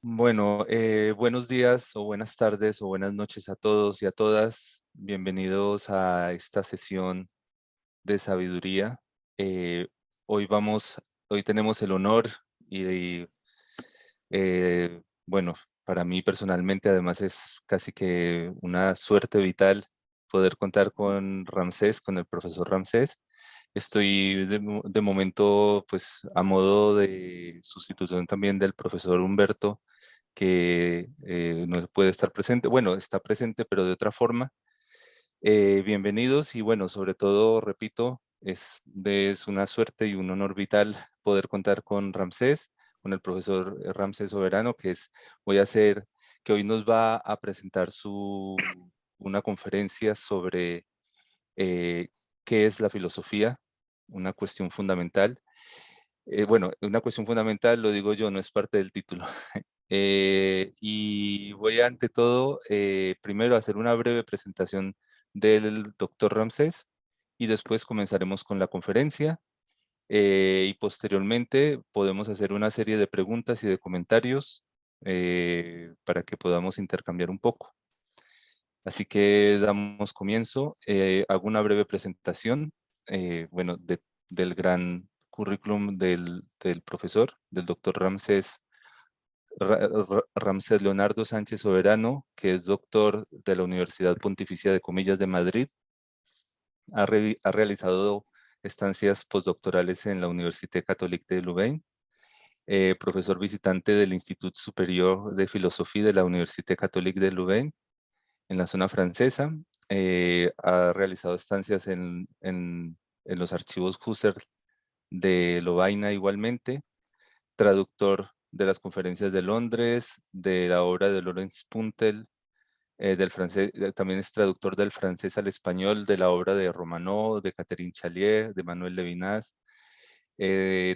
Bueno, buenos días o buenas tardes o buenas noches a todos y a todas. Bienvenidos a esta sesión de sabiduría. Eh, hoy hoy tenemos el honor y bueno, para mí personalmente además es casi que una suerte vital poder contar con Ramsés, con el profesor Ramsés. Estoy de momento pues a modo de sustitución también del profesor Humberto que no puede estar presente. Bueno, está presente, pero de otra forma. Bienvenidos y bueno, sobre todo, repito, es una suerte y un honor vital poder contar con Ramsés, con el profesor Ramsés Soberano, voy a hacer, que hoy nos va a presentar una conferencia sobre qué es la filosofía, una cuestión fundamental. Bueno, una cuestión fundamental, lo digo yo, no es parte del título. Y voy ante todo, primero a hacer una breve presentación del doctor Ramsés y después comenzaremos con la conferencia y posteriormente podemos hacer una serie de preguntas y de comentarios para que podamos intercambiar un poco. Así que damos comienzo. Hago una breve presentación, bueno, del gran currículum del profesor, del doctor Ramsés Leonardo Sánchez Soberano, que es doctor de la Universidad Pontificia de Comillas de Madrid. Ha realizado estancias postdoctorales en la Université Catholique de Louvain, profesor visitante del Instituto Superior de Filosofía de la Université Catholique de Louvain, en la zona francesa. Ha realizado estancias en los archivos Husserl de Lovaina igualmente, traductor de las conferencias de Londres, de la obra de Laurence Puntel, del francés, también es traductor del francés al español de la obra de Romanó, de Catherine Chalier, de Manuel Levinas,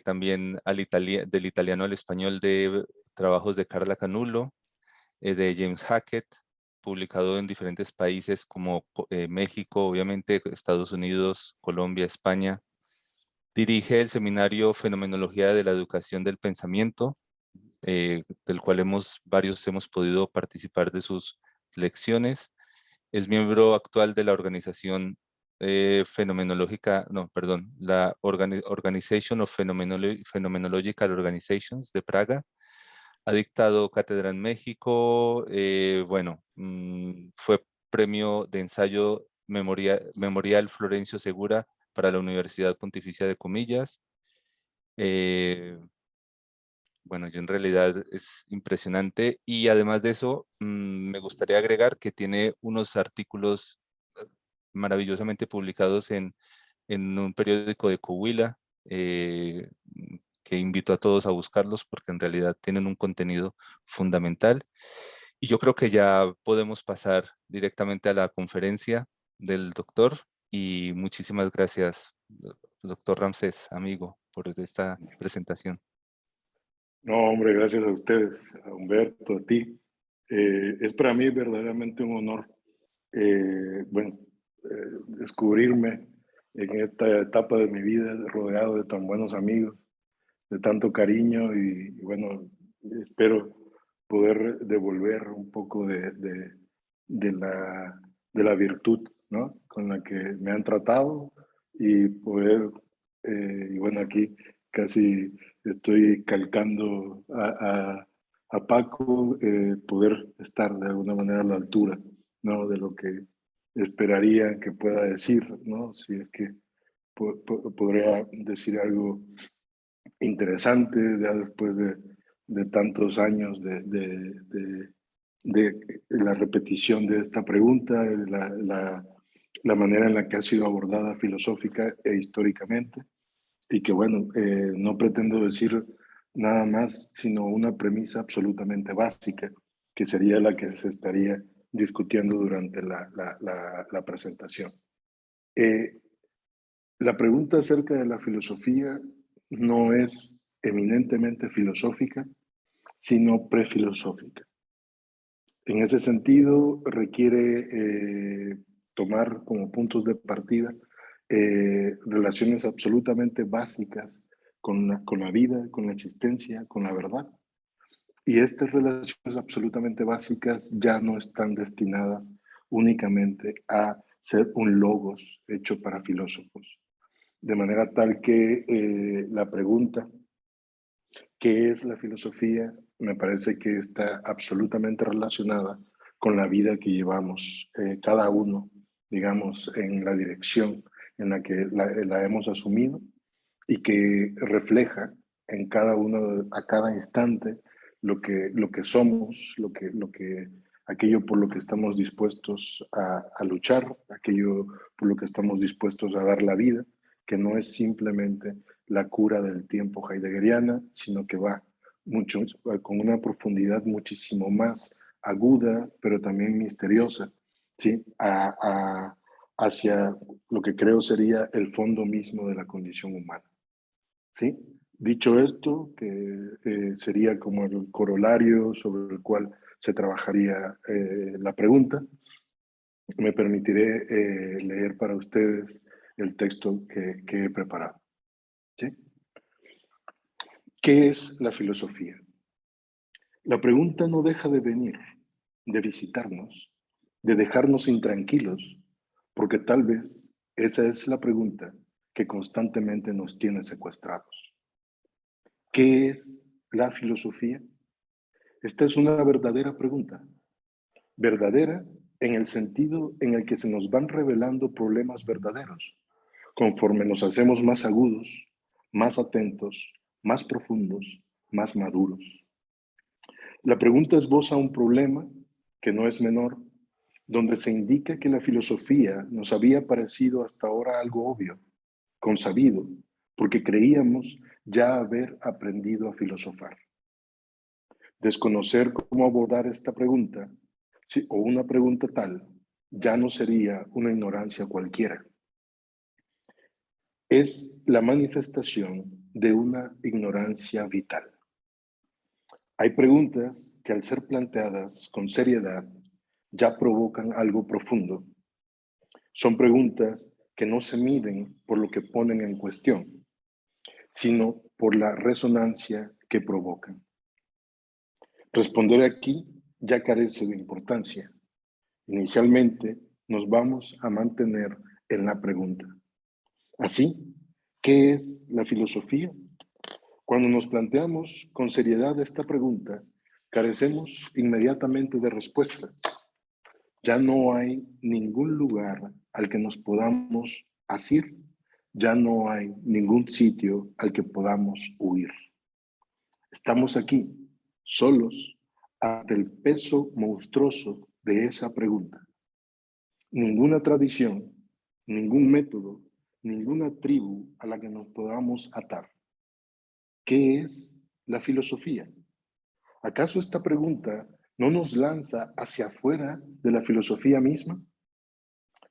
también del italiano al español de trabajos de Carla Canulo, de James Hackett, publicado en diferentes países como México, obviamente, Estados Unidos, Colombia, España. Dirige el seminario Fenomenología de la Educación del Pensamiento, del cual varios hemos podido participar de sus lecciones. Es miembro actual de la organización fenomenológica, no, perdón, la Organization of Phenomenological Organizations de Praga. Ha dictado cátedra en México, bueno, fue premio de ensayo Memorial Florencio Segura para la Universidad Pontificia de Comillas. Eh, bueno, yo en realidad es impresionante y además de eso, me gustaría agregar que tiene unos artículos maravillosamente publicados en un periódico de Coahuila, que invito a todos a buscarlos porque en realidad tienen un contenido fundamental. Y yo creo que ya podemos pasar directamente a la conferencia del doctor y muchísimas gracias, doctor Ramsés, amigo, por esta presentación. No, hombre, gracias a ustedes, a Humberto, a ti. Es para mí verdaderamente un honor, bueno, descubrirme en esta etapa de mi vida rodeado de tan buenos amigos, de tanto cariño y bueno, espero poder devolver un poco de de la virtud, ¿no? Con la que me han tratado y poder, y bueno, aquí casi estoy calcando a Paco, poder estar de alguna manera a la altura, ¿no? De lo que esperaría que pueda decir, ¿no? Si es que podría decir algo interesante ya después de tantos años de la repetición de esta pregunta, la manera en la que ha sido abordada filosófica e históricamente, y que bueno, no pretendo decir nada más, sino una premisa absolutamente básica, que sería la que se estaría discutiendo durante la presentación. Eh, la pregunta acerca de la filosofía no es eminentemente filosófica, sino prefilosófica. En ese sentido, requiere tomar como puntos de partida relaciones absolutamente básicas con la vida, con la existencia, con la verdad. Y estas relaciones absolutamente básicas ya no están destinadas únicamente a ser un logos hecho para filósofos. De manera tal que la pregunta, ¿qué es la filosofía? Me parece que está absolutamente relacionada con la vida que llevamos cada uno, digamos, en la dirección en la que la hemos asumido y que refleja en cada uno, a cada instante, lo que somos, aquello por lo que estamos dispuestos a luchar, aquello por lo que estamos dispuestos a dar la vida, que no es simplemente la cura del tiempo heideggeriana, sino que va mucho, con una profundidad muchísimo más aguda, pero también misteriosa, ¿sí? Hacia lo que creo sería el fondo mismo de la condición humana. ¿Sí? Dicho esto, que sería como el corolario sobre el cual se trabajaría la pregunta, me permitiré leer para ustedes el texto que he preparado. ¿Sí? ¿Qué es la filosofía? La pregunta no deja de venir, de visitarnos, de dejarnos intranquilos, porque tal vez esa es la pregunta que constantemente nos tiene secuestrados. ¿Qué es la filosofía? Esta es una verdadera pregunta. Verdadera en el sentido en el que se nos van revelando problemas verdaderos, conforme nos hacemos más agudos, más atentos, más profundos, más maduros. La pregunta esboza un problema que no es menor, donde se indica que la filosofía nos había parecido hasta ahora algo obvio, consabido, porque creíamos ya haber aprendido a filosofar. Desconocer cómo abordar esta pregunta, sí, o una pregunta tal, ya no sería una ignorancia cualquiera. Es la manifestación de una ignorancia vital. Hay preguntas que al ser planteadas con seriedad ya provocan algo profundo. Son preguntas que no se miden por lo que ponen en cuestión, sino por la resonancia que provocan. Responder aquí ya carece de importancia. Inicialmente nos vamos a mantener en la pregunta. Así, ¿qué es la filosofía? Cuando nos planteamos con seriedad esta pregunta, carecemos inmediatamente de respuestas. Ya no hay ningún lugar al que nos podamos asir, ya no hay ningún sitio al que podamos huir. Estamos aquí, solos, ante el peso monstruoso de esa pregunta. Ninguna tradición, ningún método, ninguna tribu a la que nos podamos atar. ¿Qué es la filosofía? ¿Acaso esta pregunta no nos lanza hacia afuera de la filosofía misma?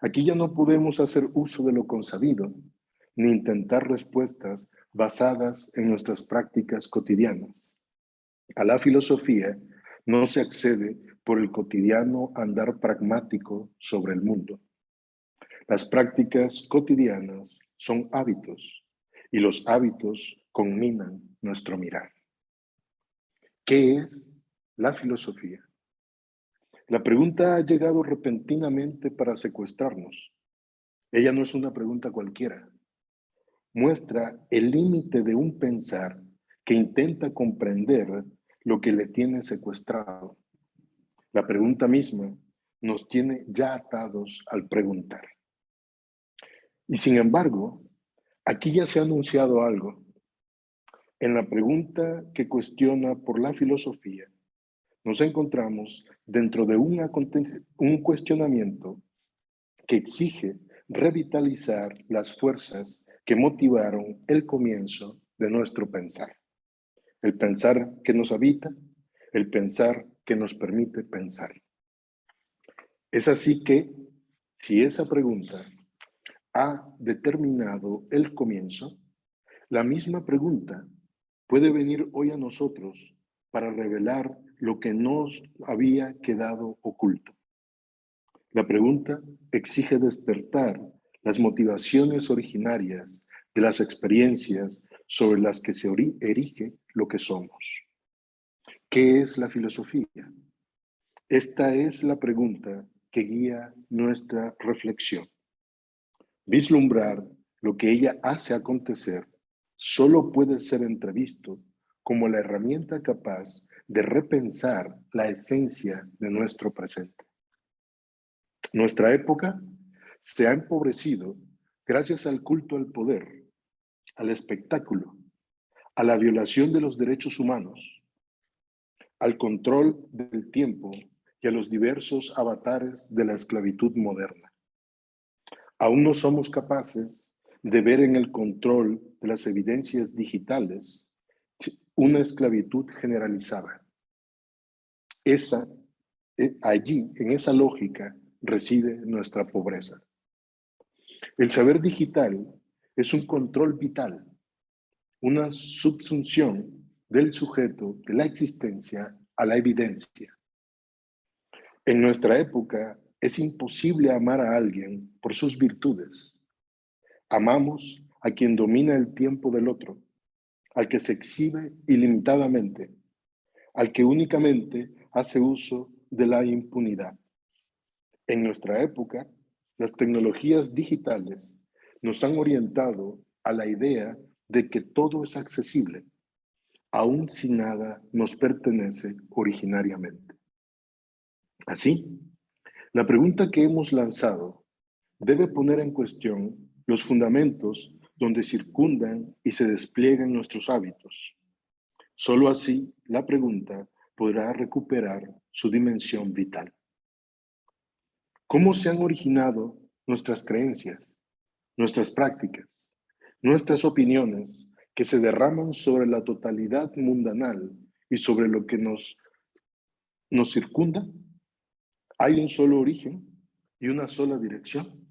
Aquí ya no podemos hacer uso de lo consabido, ni intentar respuestas basadas en nuestras prácticas cotidianas. A la filosofía no se accede por el cotidiano andar pragmático sobre el mundo. Las prácticas cotidianas son hábitos y los hábitos conminan nuestro mirar. ¿Qué es la filosofía? La pregunta ha llegado repentinamente para secuestrarnos. Ella no es una pregunta cualquiera. Muestra el límite de un pensar que intenta comprender lo que le tiene secuestrado. La pregunta misma nos tiene ya atados al preguntar. Y sin embargo, aquí ya se ha anunciado algo. En la pregunta que cuestiona por la filosofía, nos encontramos dentro de un cuestionamiento que exige revitalizar las fuerzas que motivaron el comienzo de nuestro pensar. El pensar que nos habita, el pensar que nos permite pensar. Es así que, si esa pregunta ha determinado el comienzo, la misma pregunta puede venir hoy a nosotros para revelar lo que nos había quedado oculto. La pregunta exige despertar las motivaciones originarias de las experiencias sobre las que se erige lo que somos. ¿Qué es la filosofía? Esta es la pregunta que guía nuestra reflexión. Vislumbrar lo que ella hace acontecer solo puede ser entrevisto como la herramienta capaz de repensar la esencia de nuestro presente. Nuestra época se ha empobrecido gracias al culto al poder, al espectáculo, a la violación de los derechos humanos, al control del tiempo y a los diversos avatares de la esclavitud moderna. Aún no somos capaces de ver en el control de las evidencias digitales una esclavitud generalizada. Allí, en esa lógica, reside nuestra pobreza. El saber digital es un control vital, una subsunción del sujeto de la existencia a la evidencia. En nuestra época es imposible amar a alguien por sus virtudes. Amamos a quien domina el tiempo del otro, al que se exhibe ilimitadamente, al que únicamente hace uso de la impunidad. En nuestra época, las tecnologías digitales nos han orientado a la idea de que todo es accesible, aun si nada nos pertenece originariamente. Así, la pregunta que hemos lanzado debe poner en cuestión los fundamentos donde circundan y se despliegan nuestros hábitos. Solo así la pregunta podrá recuperar su dimensión vital. ¿Cómo se han originado nuestras creencias, nuestras prácticas, nuestras opiniones que se derraman sobre la totalidad mundanal y sobre lo que nos circunda? ¿Hay un solo origen y una sola dirección?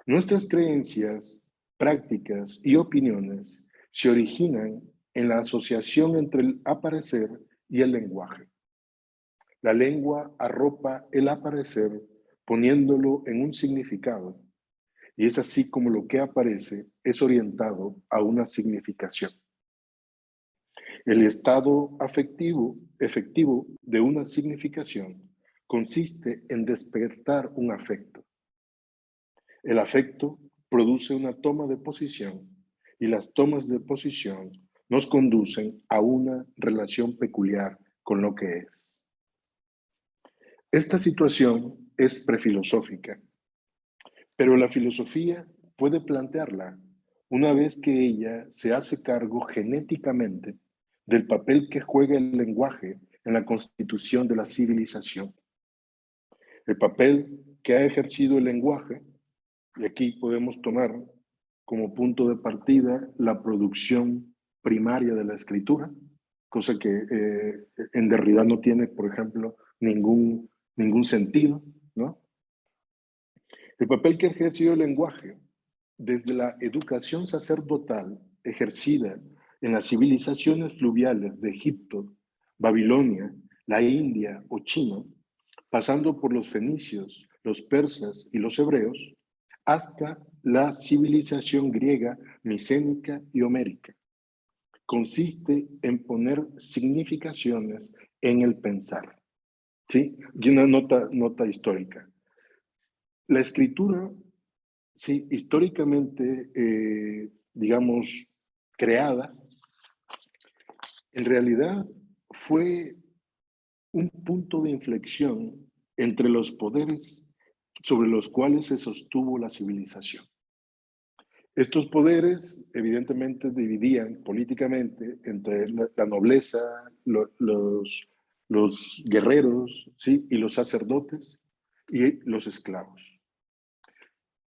Nuestras creencias, prácticas y opiniones se originan en la asociación entre el aparecer y el lenguaje. La lengua arropa el aparecer poniéndolo en un significado, y es así como lo que aparece es orientado a una significación. El estado efectivo de una significación consiste en despertar un afecto. El afecto produce una toma de posición y las tomas de posición nos conducen a una relación peculiar con lo que es. Esta situación es prefilosófica, pero la filosofía puede plantearla una vez que ella se hace cargo genéticamente del papel que juega el lenguaje en la constitución de la civilización. El papel que ha ejercido el lenguaje, y aquí podemos tomar como punto de partida la producción primaria de la escritura, cosa que en Derrida no tiene, por ejemplo, ningún sentido, ¿no? El papel que ha ejercido el lenguaje desde la educación sacerdotal ejercida en las civilizaciones fluviales de Egipto, Babilonia, la India o China, pasando por los fenicios, los persas y los hebreos, hasta la civilización griega, micénica y homérica. Consiste en poner significaciones en el pensar. ¿Sí? Y una nota histórica. La escritura, sí, históricamente, digamos, creada, en realidad fue un punto de inflexión entre los poderes sobre los cuales se sostuvo la civilización. Estos poderes evidentemente dividían políticamente entre la nobleza, los guerreros, ¿sí? Y los sacerdotes y los esclavos.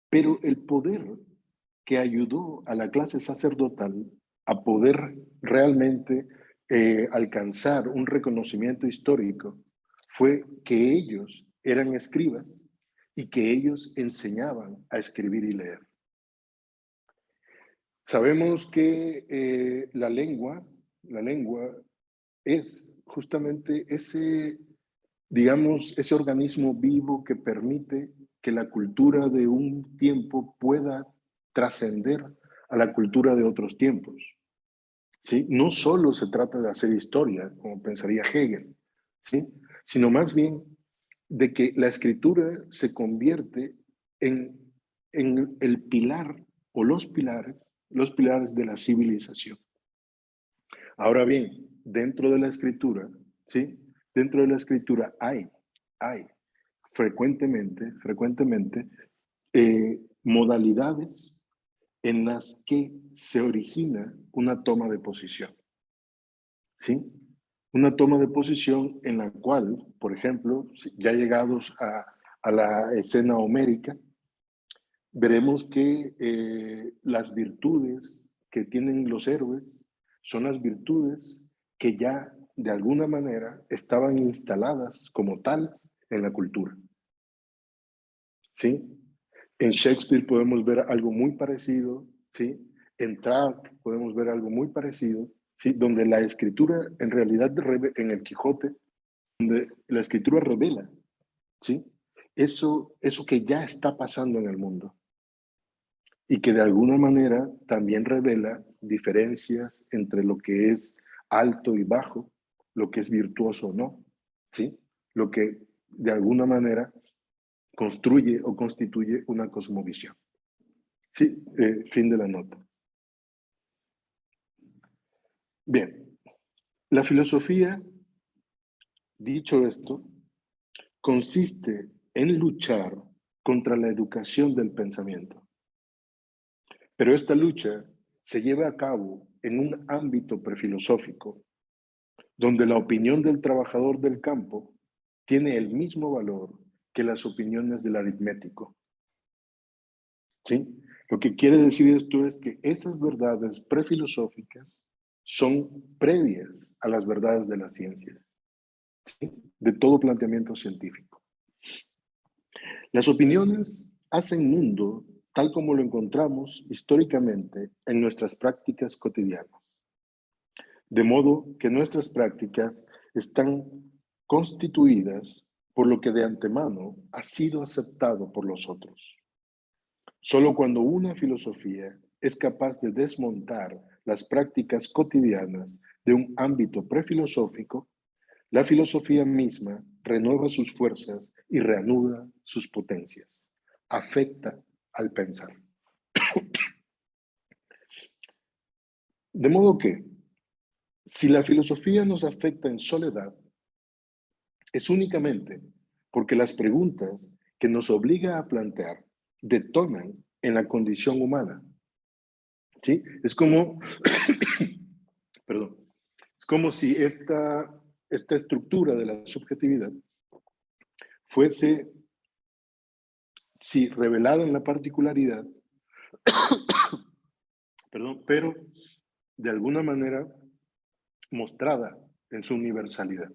Pero el poder que ayudó a la clase sacerdotal a poder realmente alcanzar un reconocimiento histórico fue que ellos eran escribas y que ellos enseñaban a escribir y leer. Sabemos que la lengua es justamente ese, digamos, ese organismo vivo que permite que la cultura de un tiempo pueda trascender a la cultura de otros tiempos. ¿sí? No solo se trata de hacer historia, como pensaría Hegel, ¿sí? Sino más bien de que la escritura se convierte en, en el pilar o los pilares de la civilización. Ahora bien, dentro de la escritura, ¿sí? Dentro de la escritura hay frecuentemente modalidades en las que se origina una toma de posición, ¿sí? Una toma de posición en la cual, por ejemplo, ya llegados a la escena homérica, veremos que las virtudes que tienen los héroes son las virtudes que ya de alguna manera estaban instaladas como tal en la cultura, ¿sí? En Shakespeare podemos ver algo muy parecido, ¿sí? En Trauck podemos ver algo muy parecido, ¿sí? Donde la escritura, en realidad, en el Quijote, donde la escritura revela, ¿sí? Eso que ya está pasando en el mundo y que de alguna manera también revela diferencias entre lo que es alto y bajo, lo que es virtuoso o no, ¿sí? Lo que de alguna manera construye o constituye una cosmovisión. Sí, fin de la nota. Bien, la filosofía, dicho esto, consiste en luchar contra la educación del pensamiento. Pero esta lucha se lleva a cabo en un ámbito prefilosófico, donde la opinión del trabajador del campo tiene el mismo valor que las opiniones del aritmético. ¿Sí? Lo que quiere decir esto es que esas verdades prefilosóficas son previas a las verdades de las ciencias, ¿sí? De todo planteamiento científico. Las opiniones hacen mundo tal como lo encontramos históricamente en nuestras prácticas cotidianas. De modo que nuestras prácticas están constituidas por lo que de antemano ha sido aceptado por los otros. Solo cuando una filosofía es capaz de desmontar las prácticas cotidianas de un ámbito prefilosófico, la filosofía misma renueva sus fuerzas y reanuda sus potencias. Afecta al pensar. De modo que, si la filosofía nos afecta en soledad, es únicamente porque las preguntas que nos obliga a plantear detonan en la condición humana. ¿Sí? Es como, perdón, es como si esta estructura de la subjetividad fuese, sí, revelada en la particularidad, perdón, pero de alguna manera mostrada en su universalidad.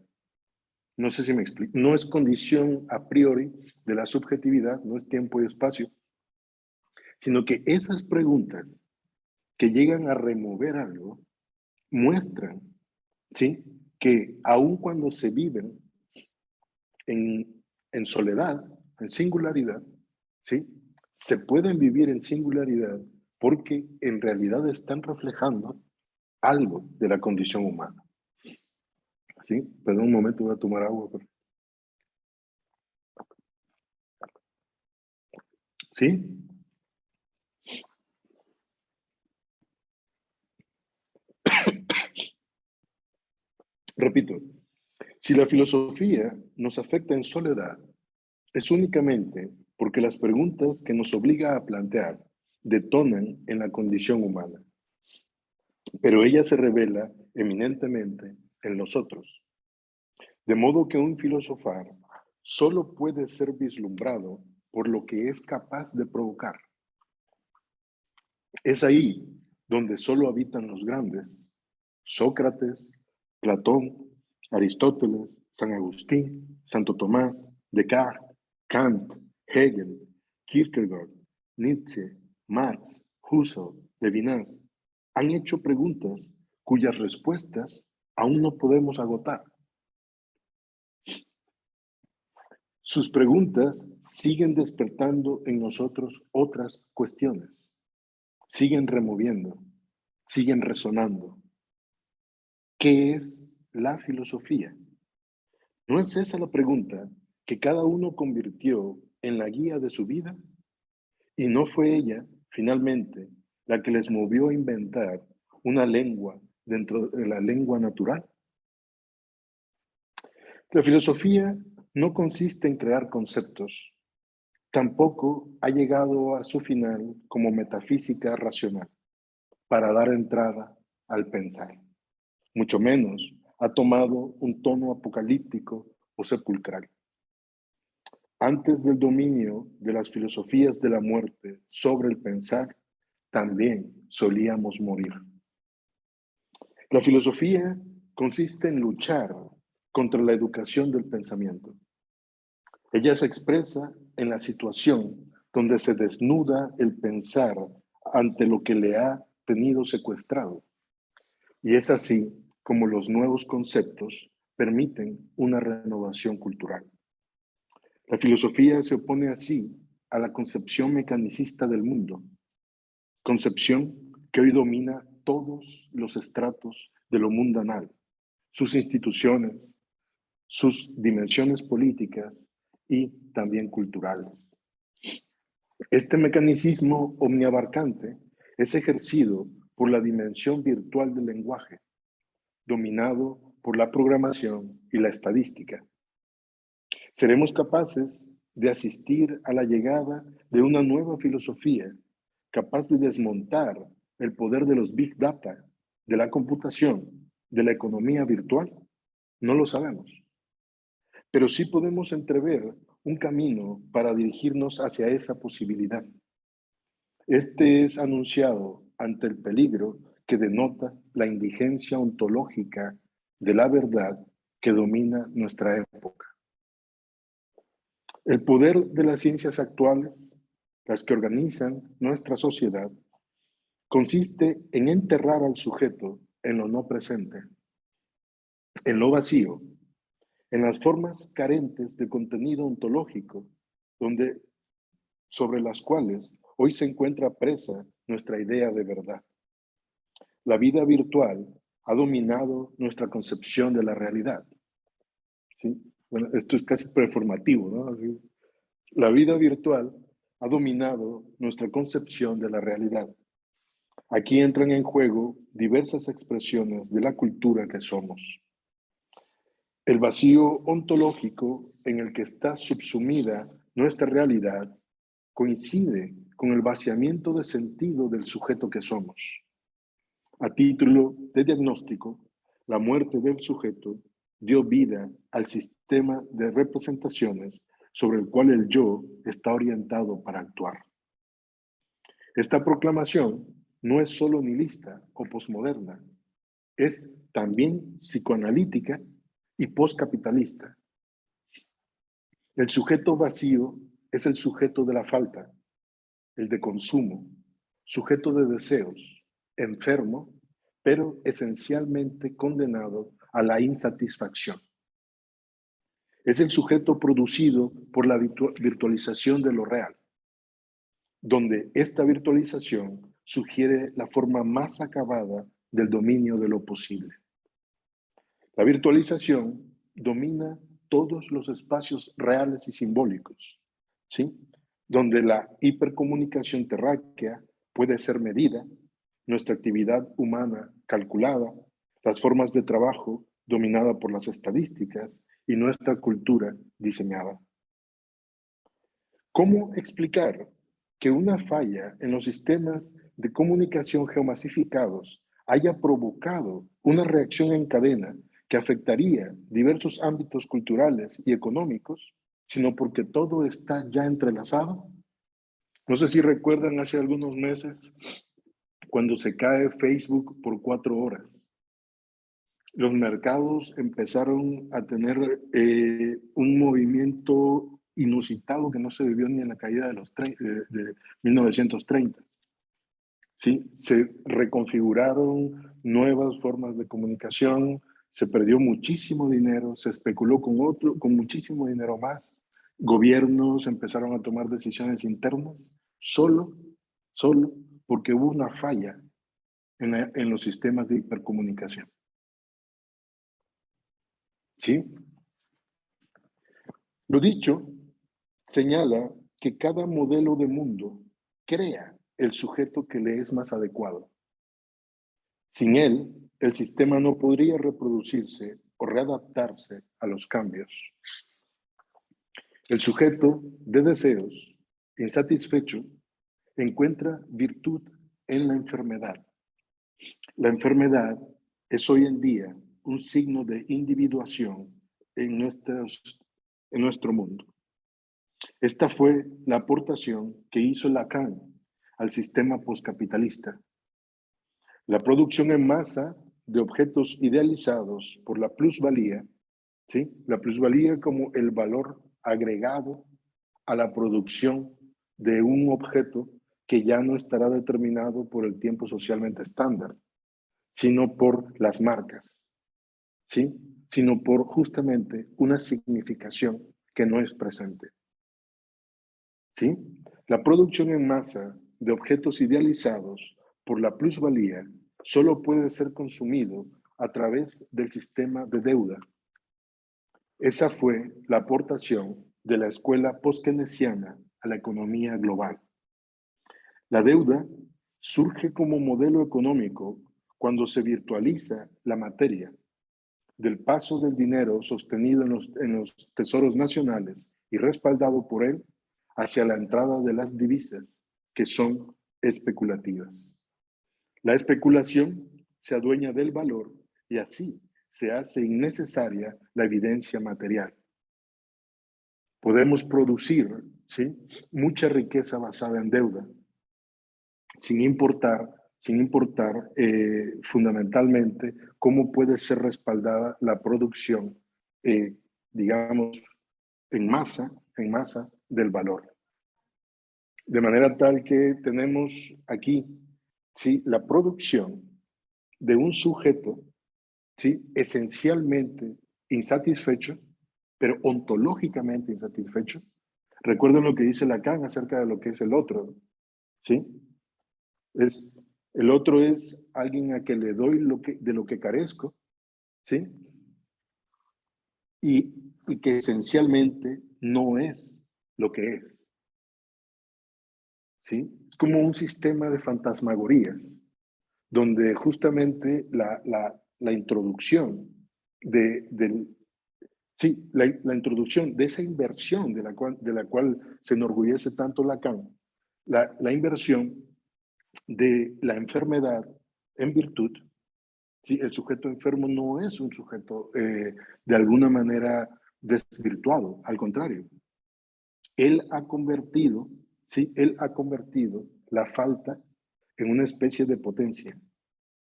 No sé si me explico. No es condición a priori de la subjetividad, no es tiempo y espacio, sino que esas preguntas que llegan a remover algo muestran, ¿sí? Que aun cuando se viven en soledad, en singularidad, ¿sí? Se pueden vivir en singularidad porque en realidad están reflejando algo de la condición humana. ¿Sí? Perdón un momento, voy a tomar agua. ¿Sí? Repito, si la filosofía nos afecta en soledad, es únicamente porque las preguntas que nos obliga a plantear detonan en la condición humana, pero ella se revela eminentemente en nosotros. De modo que un filosofar solo puede ser vislumbrado por lo que es capaz de provocar. Es ahí donde solo habitan los grandes, Sócrates, Platón, Aristóteles, San Agustín, Santo Tomás, Descartes, Kant, Hegel, Kierkegaard, Nietzsche, Marx, Husserl, Levinas han hecho preguntas cuyas respuestas aún no podemos agotar. Sus preguntas siguen despertando en nosotros otras cuestiones, siguen removiendo, siguen resonando. ¿qué es la filosofía? ¿No es esa la pregunta que cada uno convirtió en la guía de su vida? ¿Y no fue ella, finalmente, la que les movió a inventar una lengua dentro de la lengua natural? La filosofía no consiste en crear conceptos, tampoco ha llegado a su final como metafísica racional para dar entrada al pensar, mucho menos ha tomado un tono apocalíptico o sepulcral. Antes del dominio de las filosofías de la muerte sobre el pensar, también solíamos morir. La filosofía consiste en luchar contra la educación del pensamiento. Ella se expresa en la situación donde se desnuda el pensar ante lo que le ha tenido secuestrado. Y es así como los nuevos conceptos permiten una renovación cultural. La filosofía se opone así a la concepción mecanicista del mundo, concepción que hoy domina todos los estratos de lo mundanal, sus instituciones, sus dimensiones políticas y también culturales. Este mecanicismo omniabarcante es ejercido por la dimensión virtual del lenguaje, dominado por la programación y la estadística. Seremos capaces de asistir a la llegada de una nueva filosofía capaz de desmontar el poder de los big data, de la computación, de la economía virtual. No lo sabemos, pero sí podemos entrever un camino para dirigirnos hacia esa posibilidad. Este es anunciado ante el peligro que denota la indigencia ontológica de la verdad que domina nuestra época. El poder de las ciencias actuales, las que organizan nuestra sociedad, consiste en enterrar al sujeto en lo no presente, en lo vacío, en las formas carentes de contenido ontológico, donde, sobre las cuales hoy se encuentra presa nuestra idea de verdad. La vida virtual ha dominado nuestra concepción de la realidad. ¿Sí? Bueno, esto es casi performativo, ¿no? Así, la vida virtual ha dominado nuestra concepción de la realidad. Aquí entran en juego diversas expresiones de la cultura que somos. El vacío ontológico en el que está subsumida nuestra realidad coincide con el vaciamiento de sentido del sujeto que somos. A título de diagnóstico, la muerte del sujeto dio vida al sistema de representaciones sobre el cual el yo está orientado para actuar. Esta proclamación no es solo nihilista o posmoderna, es también psicoanalítica y postcapitalista. El sujeto vacío es el sujeto de la falta, el de consumo, sujeto de deseos, enfermo, pero esencialmente condenado a la insatisfacción. Es el sujeto producido por la virtualización de lo real, donde esta virtualización sugiere la forma más acabada del dominio de lo posible. La virtualización domina todos los espacios reales y simbólicos, ¿sí? Donde la hipercomunicación terráquea puede ser medida, nuestra actividad humana calculada, las formas de trabajo dominada por las estadísticas y nuestra cultura diseñada. ¿Cómo explicar que una falla en los sistemas de comunicación geomasificados haya provocado una reacción en cadena que afectaría diversos ámbitos culturales y económicos, sino porque todo está ya entrelazado? No sé si recuerdan hace algunos meses cuando se cae Facebook por 4 horas. Los mercados empezaron a tener un movimiento inusitado que no se vivió ni en la caída de 1930. ¿Sí? Se reconfiguraron nuevas formas de comunicación, se perdió muchísimo dinero, se especuló con muchísimo dinero más. Gobiernos empezaron a tomar decisiones internas solo, solo porque hubo una falla en los sistemas de hipercomunicación. ¿Sí? Lo dicho señala que cada modelo de mundo crea el sujeto que le es más adecuado. Sin él, el sistema no podría reproducirse o readaptarse a los cambios. El sujeto de deseos insatisfecho encuentra virtud en la enfermedad. La enfermedad es hoy en día un signo de individuación en nuestro mundo. Esta fue la aportación que hizo Lacan al sistema postcapitalista. La producción en masa de objetos idealizados por la plusvalía, ¿sí? La plusvalía como el valor agregado a la producción de un objeto que ya no estará determinado por el tiempo socialmente estándar, sino por las marcas, ¿sí? Sino por justamente una significación que no es presente, ¿sí? La producción en masa de objetos idealizados por la plusvalía solo puede ser consumido a través del sistema de deuda. Esa fue la aportación de la escuela post-keynesiana a la economía global. La deuda surge como modelo económico cuando se virtualiza la materia del paso del dinero sostenido en los tesoros nacionales y respaldado por él hacia la entrada de las divisas que son especulativas. La especulación se adueña del valor y así se hace innecesaria la evidencia material. Podemos producir, ¿sí?, mucha riqueza basada en deuda, sin importar fundamentalmente cómo puede ser respaldada la producción, digamos, en masa del valor. De manera tal que tenemos aquí, ¿sí?, la producción de un sujeto, ¿sí?, esencialmente insatisfecho, pero ontológicamente insatisfecho. Recuerden lo que dice Lacan acerca de lo que es el otro, ¿sí? El otro es alguien a que le doy de lo que carezco, ¿sí? Y que esencialmente no es lo que es, ¿sí? Es como un sistema de fantasmagorías, donde justamente la introducción la introducción de esa inversión de la cual se enorgullece tanto Lacan, la inversión de la enfermedad en virtud. Sí, el sujeto enfermo no es un sujeto de alguna manera desvirtuado, al contrario. Él ha convertido, sí, él ha convertido la falta en una especie de potencia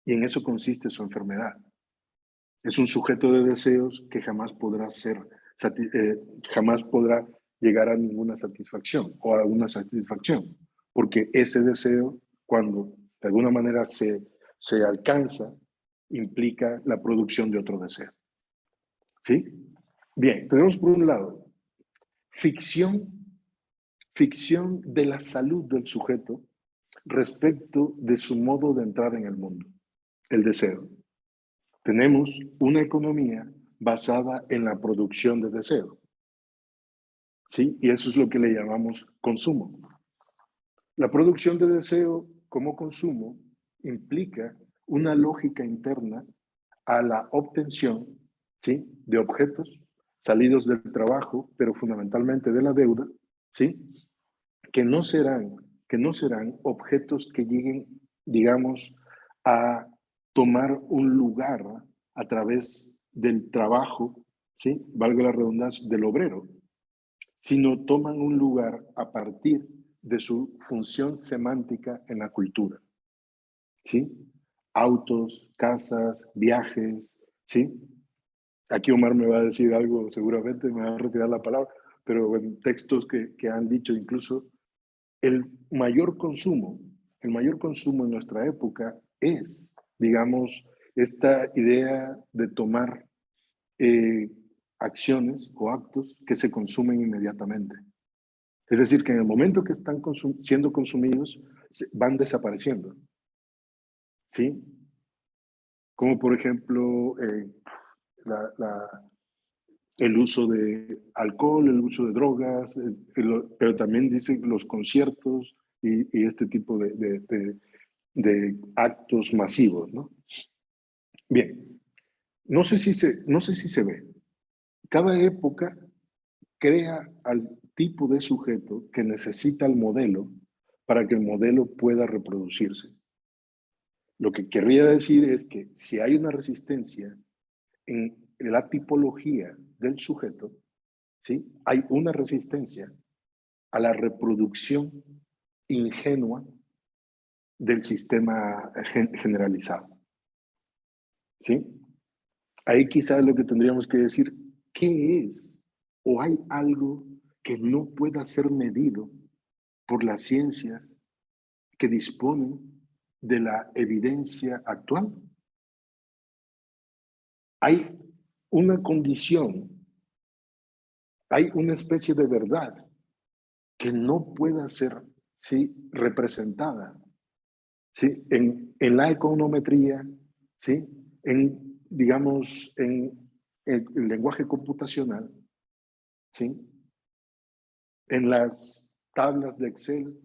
y en eso consiste su enfermedad. Es un sujeto de deseos que jamás podrá jamás podrá llegar a ninguna satisfacción o a una satisfacción, porque ese deseo, cuando de alguna manera se alcanza, implica la producción de otro deseo. ¿Sí? Bien, tenemos por un lado ficción de la salud del sujeto respecto de su modo de entrar en el mundo, el deseo. Tenemos una economía basada en la producción de deseo, ¿sí? Y eso es lo que le llamamos consumo. La producción de deseo como consumo implica una lógica interna a la obtención, ¿sí?, de objetos salidos del trabajo, pero fundamentalmente de la deuda, ¿sí?, que no serán objetos que lleguen, digamos, a tomar un lugar a través del trabajo, ¿sí?, valga la redundancia, del obrero, sino toman un lugar a partir de su función semántica en la cultura, ¿sí? Autos, casas, viajes, ¿sí? Aquí Omar me va a decir algo, seguramente me va a retirar la palabra, pero en textos que han dicho incluso, el mayor consumo en nuestra época es, digamos, esta idea de tomar acciones o actos que se consumen inmediatamente. Es decir, que en el momento que están siendo consumidos, van desapareciendo, ¿sí? Como por ejemplo, la el uso de alcohol, el uso de drogas, pero también dice los conciertos y este tipo de actos masivos, ¿no? Bien, no sé si se ve. Cada época crea al tipo de sujeto que necesita el modelo para que el modelo pueda reproducirse. Lo que querría decir es que si hay una resistencia en la tipología del sujeto, ¿sí? Hay una resistencia a la reproducción ingenua del sistema generalizado, ¿sí? Ahí quizás lo que tendríamos que decir, ¿qué es? ¿O hay algo que no pueda ser medido por las ciencias que disponen de la evidencia actual? Hay una condición, hay una especie de verdad que no pueda ser, ¿sí?, representada, ¿sí?, en la econometría, ¿sí?, digamos, en el lenguaje computacional, ¿sí?, en las tablas de Excel.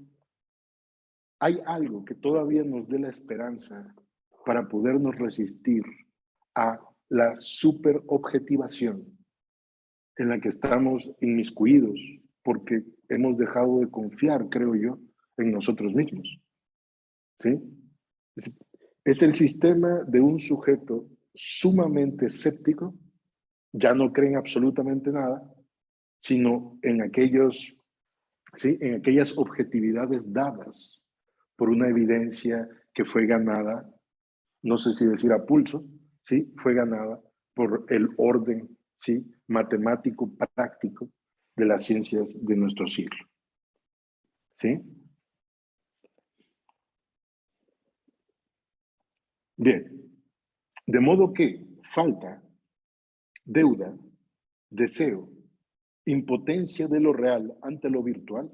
Hay algo que todavía nos dé la esperanza para podernos resistir a la superobjetivación en la que estamos inmiscuidos porque hemos dejado de confiar, creo yo, en nosotros mismos. ¿Sí? Es el sistema de un sujeto sumamente escéptico, ya no cree en absolutamente nada, sino en aquellos, ¿sí?, en aquellas objetividades dadas por una evidencia que fue ganada, no sé si decir a pulso, ¿sí?, fue ganada por el orden, ¿sí?, matemático práctico de las ciencias de nuestro siglo. ¿Sí? Bien, de modo que falta, deuda, deseo, impotencia de lo real ante lo virtual,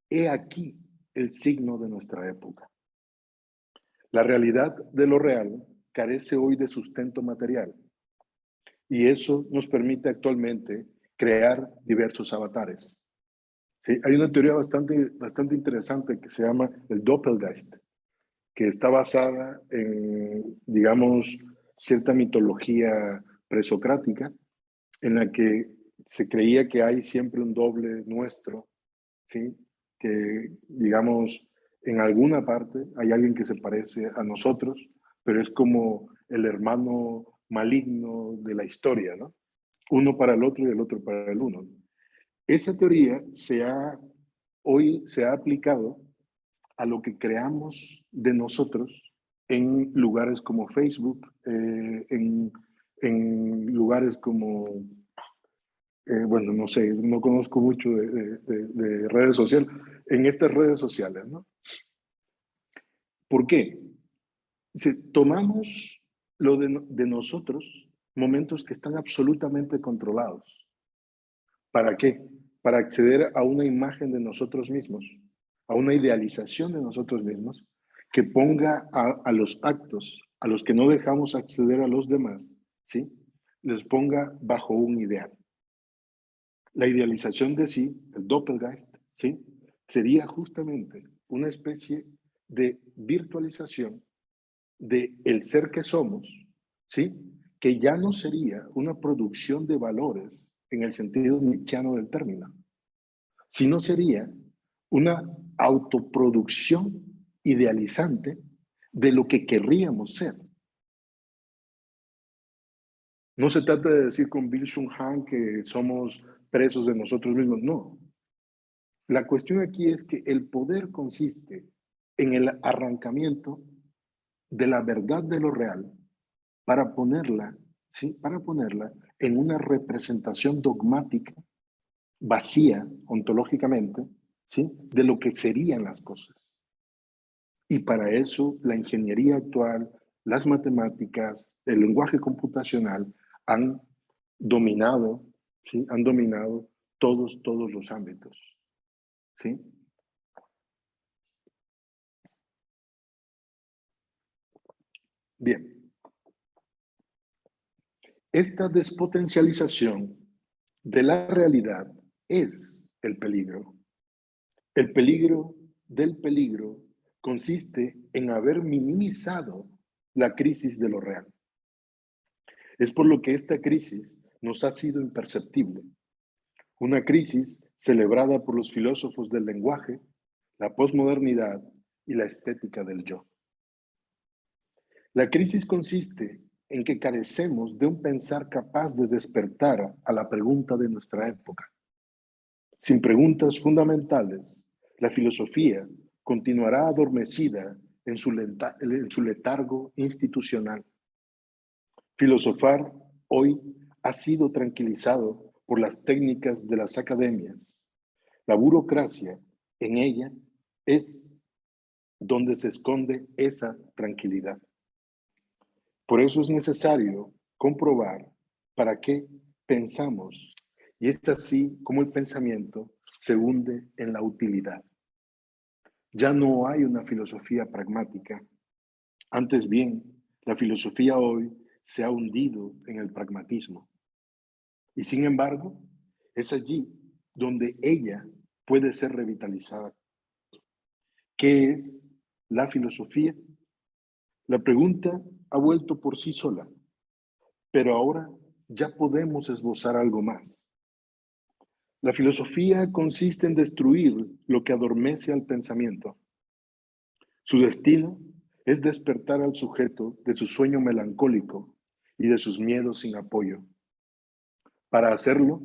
he aquí el signo de nuestra época. La realidad de lo real carece hoy de sustento material y eso nos permite actualmente crear diversos avatares. ¿Sí? Hay una teoría bastante interesante que se llama el Doppelgeist, que está basada en, digamos, cierta mitología presocrática en la que se creía que hay siempre un doble nuestro, ¿sí? Que, digamos, en alguna parte hay alguien que se parece a nosotros, pero es como el hermano maligno de la historia, ¿no? Uno para el otro y el otro para el uno. Esa teoría hoy se ha aplicado a lo que creamos de nosotros en lugares como Facebook, en lugares como, bueno, no sé, no conozco mucho de redes sociales, en estas redes sociales, ¿no? ¿Por qué? Si tomamos lo de nosotros, momentos que están absolutamente controlados. ¿Para qué? Para acceder a una imagen de nosotros mismos, a una idealización de nosotros mismos, que ponga a los actos a los que no dejamos acceder a los demás, ¿sí?, les ponga bajo un ideal. La idealización de sí, el Doppelgeist, ¿sí?, sería justamente una especie de virtualización de el ser que somos, ¿sí?, que ya no sería una producción de valores en el sentido nietzscheano del término, sino sería una autoproducción idealizante de lo que querríamos ser. No se trata de decir con Bill Shung Han que somos presos de nosotros mismos, no. La cuestión aquí es que el poder consiste en el arrancamiento de la verdad de lo real para ponerla, ¿sí?, para ponerla en una representación dogmática vacía ontológicamente, ¿sí?, de lo que serían las cosas. Y para eso la ingeniería actual, las matemáticas, el lenguaje computacional han dominado, ¿sí?, han dominado todos los ámbitos, ¿sí? Bien, esta despotencialización de la realidad es el peligro. El peligro del peligro consiste en haber minimizado la crisis de lo real. Es por lo que esta crisis nos ha sido imperceptible. Una crisis celebrada por los filósofos del lenguaje, la posmodernidad y la estética del yo. La crisis consiste en que carecemos de un pensar capaz de despertar a la pregunta de nuestra época. Sin preguntas fundamentales, la filosofía continuará adormecida en su letargo institucional. Filosofar hoy ha sido tranquilizado por las técnicas de las academias. La burocracia en ella es donde se esconde esa tranquilidad. Por eso es necesario comprobar para qué pensamos, y es así como el pensamiento se hunde en la utilidad. Ya no hay una filosofía pragmática. Antes bien, la filosofía hoy se ha hundido en el pragmatismo. Y sin embargo, es allí donde ella puede ser revitalizada. ¿Qué es la filosofía? La pregunta ha vuelto por sí sola, pero ahora ya podemos esbozar algo más. La filosofía consiste en destruir lo que adormece al pensamiento. Su destino es despertar al sujeto de su sueño melancólico y de sus miedos sin apoyo. Para hacerlo,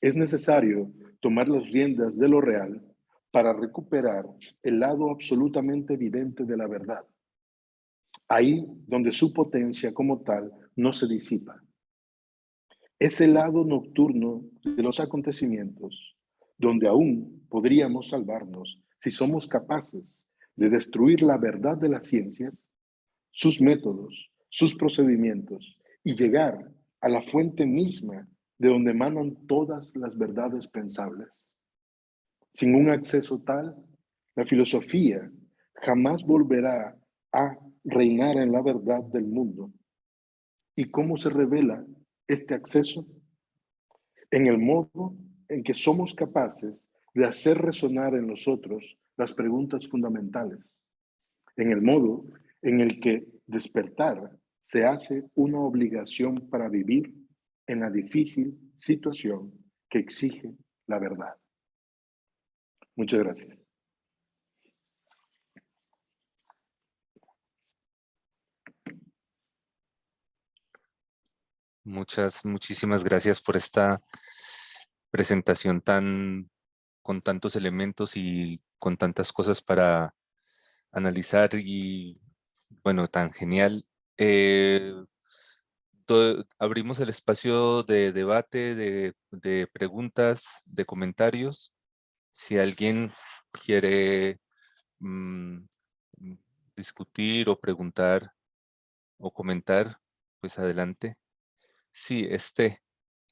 es necesario tomar las riendas de lo real para recuperar el lado absolutamente evidente de la verdad, ahí donde su potencia como tal no se disipa. Ese lado nocturno de los acontecimientos, donde aún podríamos salvarnos si somos capaces de destruir la verdad de las ciencias, sus métodos, sus procedimientos y llegar a la fuente misma de donde emanan todas las verdades pensables. Sin un acceso tal, la filosofía jamás volverá a reinar en la verdad del mundo. ¿Y cómo se revela este acceso? En el modo en que somos capaces de hacer resonar en nosotros las preguntas fundamentales, en el modo en el que despertar se hace una obligación para vivir en la difícil situación que exige la verdad. Muchas gracias. Muchísimas gracias por esta presentación con tantos elementos y con tantas cosas para analizar y, bueno, tan genial. Eh, Abrimos el espacio de debate, de preguntas, de comentarios. Si alguien quiere mm, mm, discutir o preguntar o comentar, pues adelante. Sí,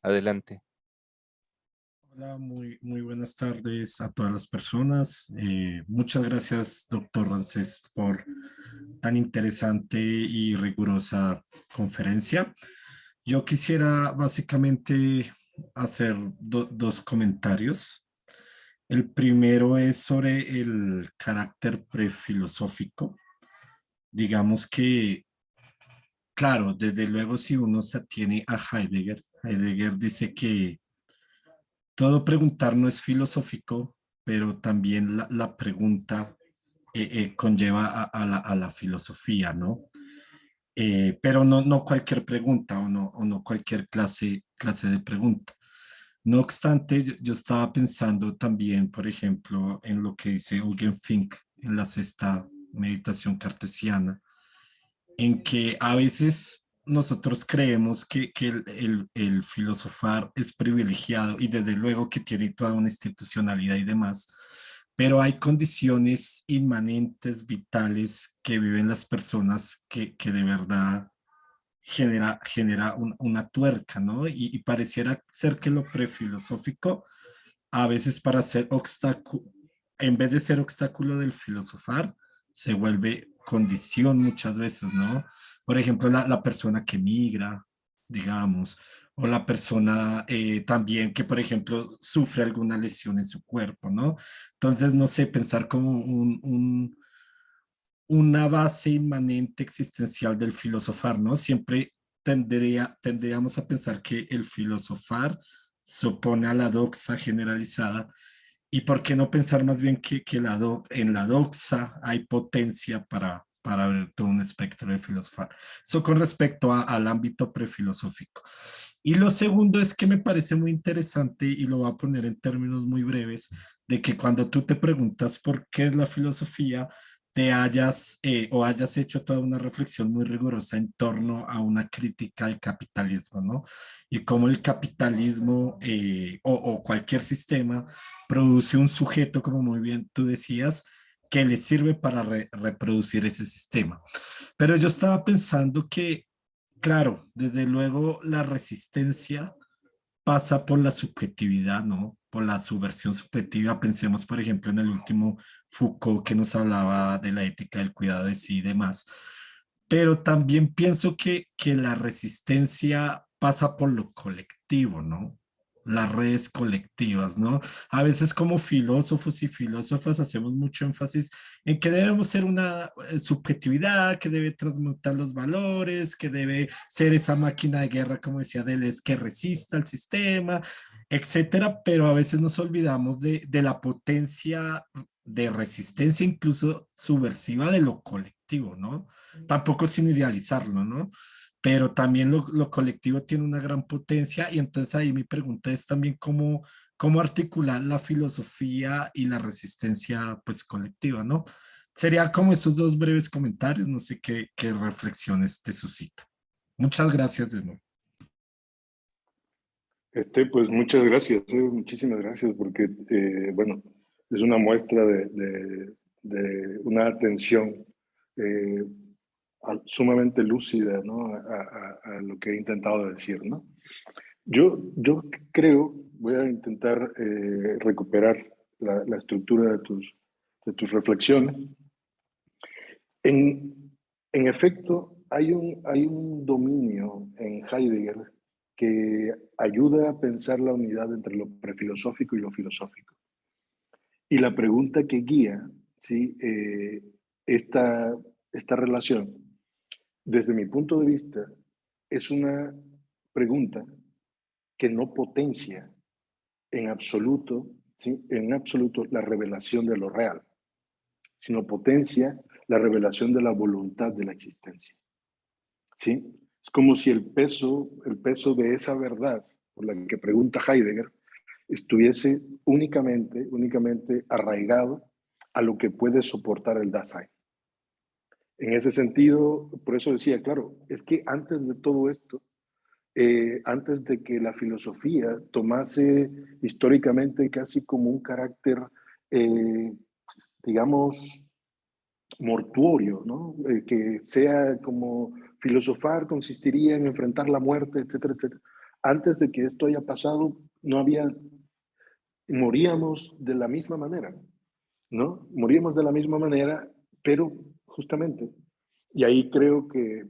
adelante. Hola, muy buenas tardes a todas las personas. Muchas gracias, doctor Rancés, por tan interesante y rigurosa conferencia. Yo quisiera básicamente hacer dos comentarios. El primero es sobre el carácter prefilosófico. Digamos que, claro, desde luego si uno se atiene a Heidegger, Heidegger dice que todo preguntar no es filosófico, pero también la pregunta conlleva a la filosofía, ¿no? Pero no cualquier pregunta o no cualquier clase de pregunta. No obstante, yo estaba pensando también, por ejemplo, en lo que dice Eugen Fink en la sexta meditación cartesiana, en que a veces nosotros creemos que el filosofar es privilegiado y desde luego que tiene toda una institucionalidad y demás, pero hay condiciones inmanentes, vitales que viven las personas que de verdad genera una tuerca, ¿no? Y pareciera ser que lo prefilosófico a veces para ser obstáculo, en vez de ser obstáculo del filosofar, se vuelve condición muchas veces, ¿no? Por ejemplo, la persona que migra, digamos, o la persona también que, por ejemplo, sufre alguna lesión en su cuerpo, ¿no? Entonces, no sé, pensar como una base inmanente existencial del filosofar, ¿no? Siempre tendríamos a pensar que el filosofar se opone a la doxa generalizada. ¿Y por qué no pensar más bien que en la doxa hay potencia para ver todo un espectro de filosofar? Eso con respecto al ámbito prefilosófico. Y lo segundo es que me parece muy interesante, y lo voy a poner en términos muy breves, de que cuando tú te preguntas por qué es la filosofía, te hayas o hayas hecho toda una reflexión muy rigurosa en torno a una crítica al capitalismo, ¿no? Y cómo el capitalismo o cualquier sistema produce un sujeto, como muy bien tú decías, que le sirve para reproducir ese sistema. Pero yo estaba pensando que, claro, desde luego la resistencia pasa por la subjetividad, ¿no? Por la subversión subjetiva. Pensemos, por ejemplo, en el último Foucault que nos hablaba de la ética del cuidado de sí y demás. Pero también pienso que la resistencia pasa por lo colectivo, ¿no? Las redes colectivas, ¿no? A veces como filósofos y filósofas hacemos mucho énfasis en que debemos ser una subjetividad, que debe transmutar los valores, que debe ser esa máquina de guerra, como decía Deleuze, que resista al sistema, etcétera, pero a veces nos olvidamos de la potencia de resistencia, incluso subversiva de lo colectivo, ¿no? Tampoco sin idealizarlo, ¿no? Pero también lo colectivo tiene una gran potencia y entonces ahí mi pregunta es también cómo articular la filosofía y la resistencia pues colectiva, ¿no? Sería como esos dos breves comentarios, no sé qué reflexiones te suscita. Muchas gracias de nuevo. Pues muchas gracias, muchísimas gracias, porque, bueno, es una muestra de una atención eh, sumamente lúcida, ¿no? A lo que he intentado decir, ¿no? Yo creo, voy a intentar recuperar la estructura de tus reflexiones. En efecto, hay un dominio en Heidegger que ayuda a pensar la unidad entre lo prefilosófico y lo filosófico. Y la pregunta que guía, ¿sí? Esta relación, desde mi punto de vista, es una pregunta que no potencia en absoluto, ¿sí? En absoluto la revelación de lo real, sino potencia la revelación de la voluntad de la existencia. ¿Sí? Es como si el peso de esa verdad por la que pregunta Heidegger estuviese únicamente arraigado a lo que puede soportar el Dasein. En ese sentido, por eso decía, claro, es que antes de todo esto, antes de que la filosofía tomase históricamente casi como un carácter, eh, digamos, mortuorio, ¿no? Que sea como filosofar consistiría en enfrentar la muerte, etcétera, etcétera. Antes de que esto haya pasado, no había, moríamos de la misma manera, ¿no? Moríamos de la misma manera, pero justamente, y ahí creo que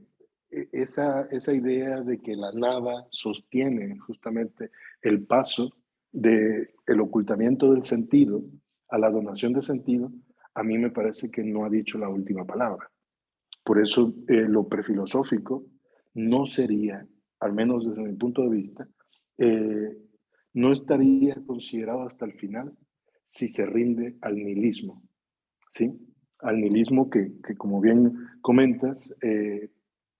esa idea de que la nada sostiene justamente el paso del ocultamiento del sentido a la donación de sentido, a mí me parece que no ha dicho la última palabra. Por eso lo prefilosófico no sería, al menos desde mi punto de vista, eh, no estaría considerado hasta el final si se rinde al nihilismo, ¿sí? Al nihilismo que como bien comentas, en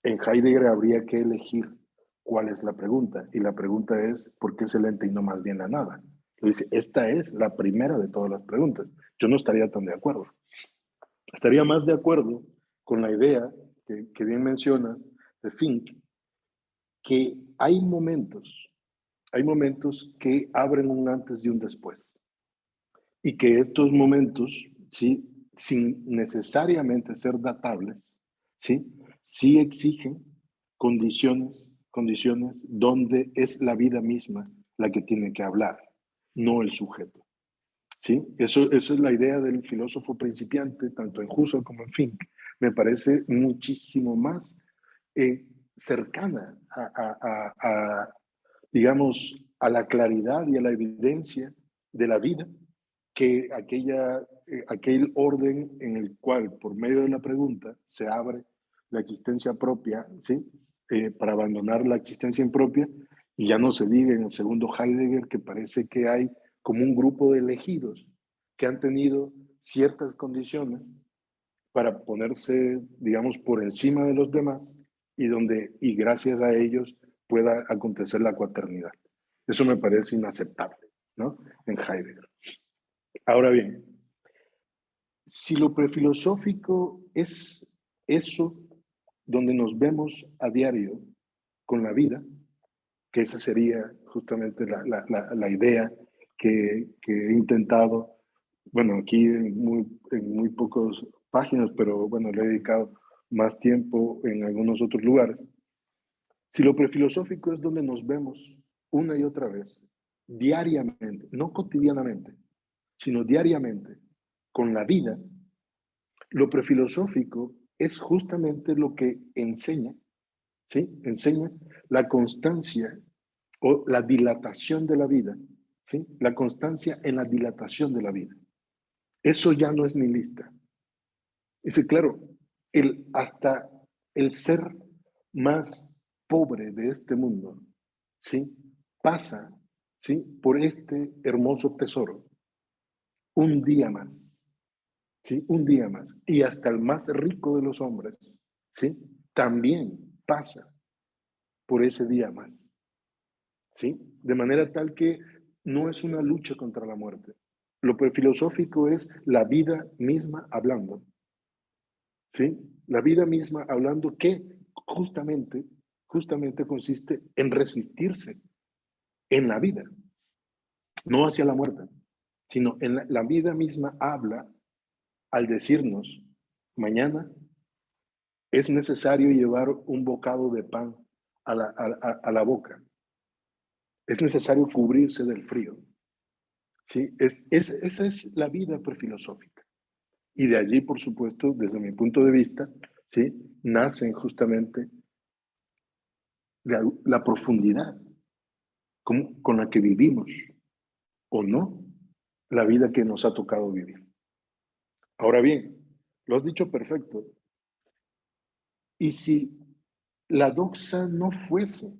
Heidegger habría que elegir cuál es la pregunta. Y la pregunta es, ¿por qué es el ente y no más bien la nada? Lo dice, esta es la primera de todas las preguntas. Yo no estaría tan de acuerdo. Estaría más de acuerdo con la idea que bien mencionas de Fink, que hay momentos que abren un antes y un después. Y que estos momentos, ¿sí? Sin necesariamente ser datables, ¿sí? Sí exigen condiciones donde es la vida misma la que tiene que hablar, no el sujeto. ¿Sí? Eso es la idea del filósofo principiante, tanto en Husserl como en Fink. Me parece muchísimo más cercana digamos, a la claridad y a la evidencia de la vida que aquel orden en el cual, por medio de la pregunta, se abre la existencia propia, ¿sí? Para abandonar la existencia impropia, y ya no se diga en el segundo Heidegger que parece que hay como un grupo de elegidos que han tenido ciertas condiciones para ponerse, digamos, por encima de los demás y gracias a ellos pueda acontecer la cuaternidad. Eso me parece inaceptable, ¿no? En Heidegger. Ahora bien, si lo prefilosófico es eso donde nos vemos a diario con la vida, que esa sería justamente la idea que he intentado, bueno, aquí en muy pocas páginas, pero bueno, le he dedicado más tiempo en algunos otros lugares. Si lo prefilosófico es donde nos vemos una y otra vez, diariamente, no cotidianamente, sino diariamente, con la vida, lo prefilosófico es justamente lo que enseña, ¿sí? Enseña la constancia o la dilatación de la vida, ¿sí? La constancia en la dilatación de la vida. Eso ya no es nihilista. Es claro, hasta el ser más pobre de este mundo, ¿sí? Pasa, ¿sí? Por este hermoso tesoro. Un día más, ¿sí? Un día más. Y hasta el más rico de los hombres, ¿sí? También pasa por ese día más, ¿sí? De manera tal que no es una lucha contra la muerte. Lo filosófico es la vida misma hablando, ¿sí? La vida misma hablando que justamente consiste en resistirse en la vida, no hacia la muerte, sino en la vida misma habla al decirnos, mañana es necesario llevar un bocado de pan a la boca, es necesario cubrirse del frío, ¿sí? Esa es la vida prefilosófica. Y de allí, por supuesto, desde mi punto de vista, ¿sí? Nacen justamente la profundidad con la que vivimos, o no, la vida que nos ha tocado vivir. Ahora bien, lo has dicho perfecto. Y si la doxa no fuese,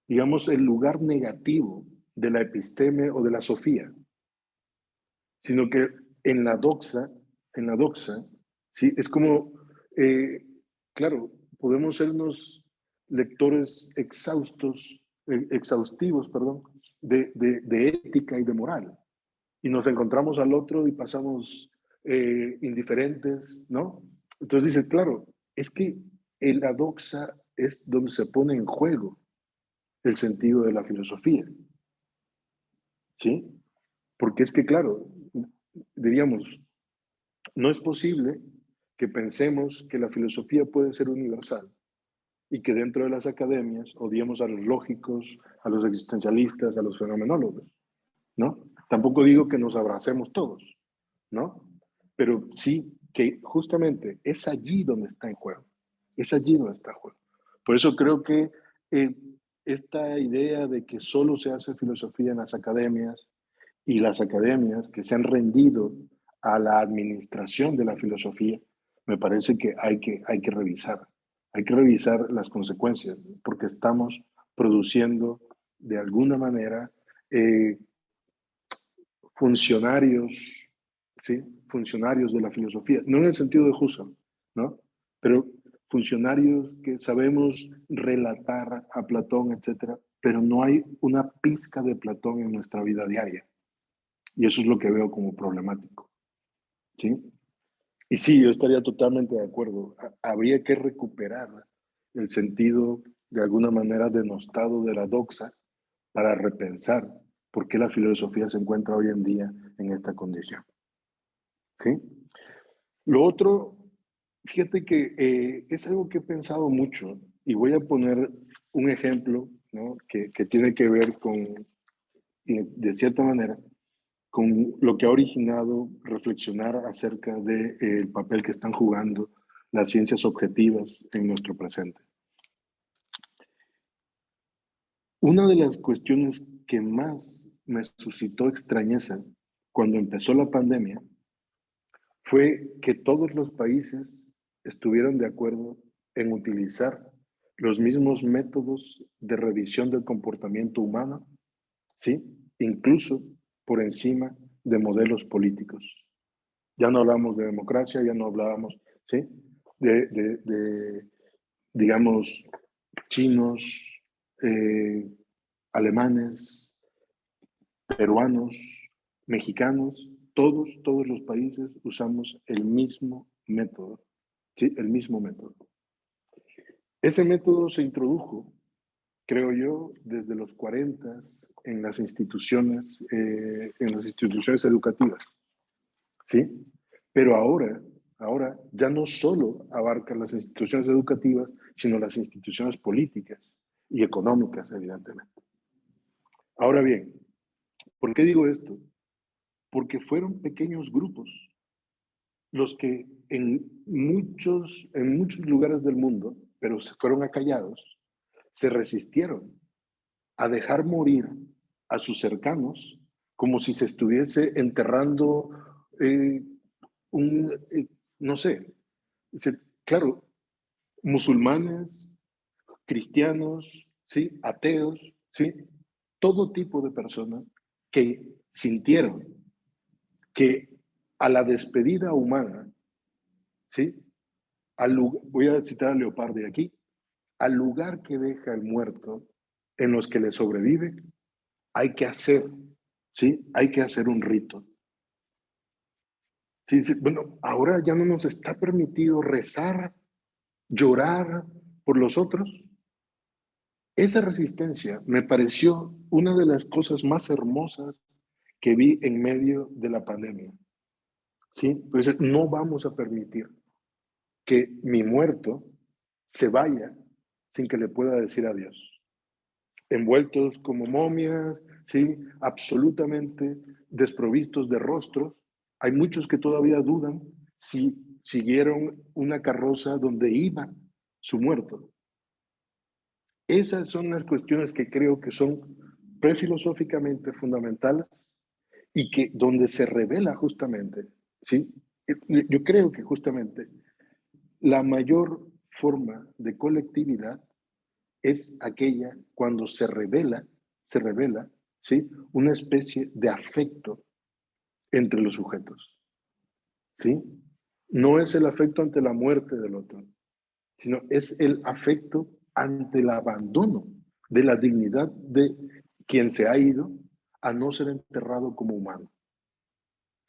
digamos, el lugar negativo de la episteme o de la sofía, sino que en la doxa, ¿sí? Es como, claro, podemos sernos lectores exhaustivos, perdón, de ética y de moral. Y nos encontramos al otro y pasamos indiferentes, ¿no? Entonces dice, claro, es que en la doxa es donde se pone en juego el sentido de la filosofía, ¿sí? Porque es que, claro, diríamos, no es posible que pensemos que la filosofía puede ser universal y que dentro de las academias odiemos a los lógicos, a los existencialistas, a los fenomenólogos, ¿no? Tampoco digo que nos abracemos todos, ¿no? Pero sí que justamente es allí donde está en juego, es allí donde está en juego. Por eso creo que esta idea de que solo se hace filosofía en las academias y las academias que se han rendido a la administración de la filosofía, me parece que hay que revisar. Hay que revisar las consecuencias, porque estamos produciendo de alguna manera funcionarios, ¿sí? Funcionarios de la filosofía, no en el sentido de Husserl, ¿no? Pero funcionarios que sabemos relatar a Platón, etcétera, pero no hay una pizca de Platón en nuestra vida diaria. Y eso es lo que veo como problemático, ¿sí? Y sí, yo estaría totalmente de acuerdo. Habría que recuperar el sentido, de alguna manera, denostado de la doxa para repensar por qué la filosofía se encuentra hoy en día en esta condición, ¿sí? Lo otro, fíjate que es algo que he pensado mucho y voy a poner un ejemplo, ¿no? que tiene que ver con, de cierta manera, con lo que ha originado reflexionar acerca del papel que están jugando las ciencias objetivas en nuestro presente. Una de las cuestiones que más me suscitó extrañeza cuando empezó la pandemia fue que todos los países estuvieron de acuerdo en utilizar los mismos métodos de revisión del comportamiento humano, ¿sí? Incluso por encima de modelos políticos. Ya no hablamos de democracia, ya no hablábamos, ¿sí? De digamos, chinos, alemanes, peruanos, mexicanos, todos los países usamos el mismo método, ¿sí? El mismo método. Ese método se introdujo, creo yo, desde los 40 en las instituciones educativas, ¿sí? Pero ahora ya no solo abarca las instituciones educativas, sino las instituciones políticas y económicas, evidentemente. Ahora bien, ¿por qué digo esto? Porque fueron pequeños grupos los que en muchos lugares del mundo, pero se fueron acallados, se resistieron a dejar morir a sus cercanos como si se estuviese enterrando eh, no sé, claro, musulmanes, cristianos, ¿sí? Ateos, ¿sí? Todo tipo de personas que sintieron que a la despedida humana, ¿sí? Voy a citar a Leopardi aquí, al lugar que deja el muerto en los que le sobrevive, hay que hacer, ¿sí? Hay que hacer un rito. Sí, sí, bueno, ahora ya no nos está permitido rezar, llorar por los otros. Esa resistencia me pareció una de las cosas más hermosas que vi en medio de la pandemia. ¿Sí? Pues no vamos a permitir que mi muerto se vaya sin que le pueda decir adiós. Envueltos como momias, ¿sí? Absolutamente desprovistos de rostros. Hay muchos que todavía dudan si siguieron una carroza donde iba su muerto. Esas son las cuestiones que creo que son prefilosóficamente fundamentales y que donde se revela justamente, ¿sí? Yo creo que justamente la mayor forma de colectividad es aquella cuando se revela, ¿sí? Una especie de afecto entre los sujetos, ¿sí? No es el afecto ante la muerte del otro, sino es el afecto ante el abandono de la dignidad de quien se ha ido a no ser enterrado como humano.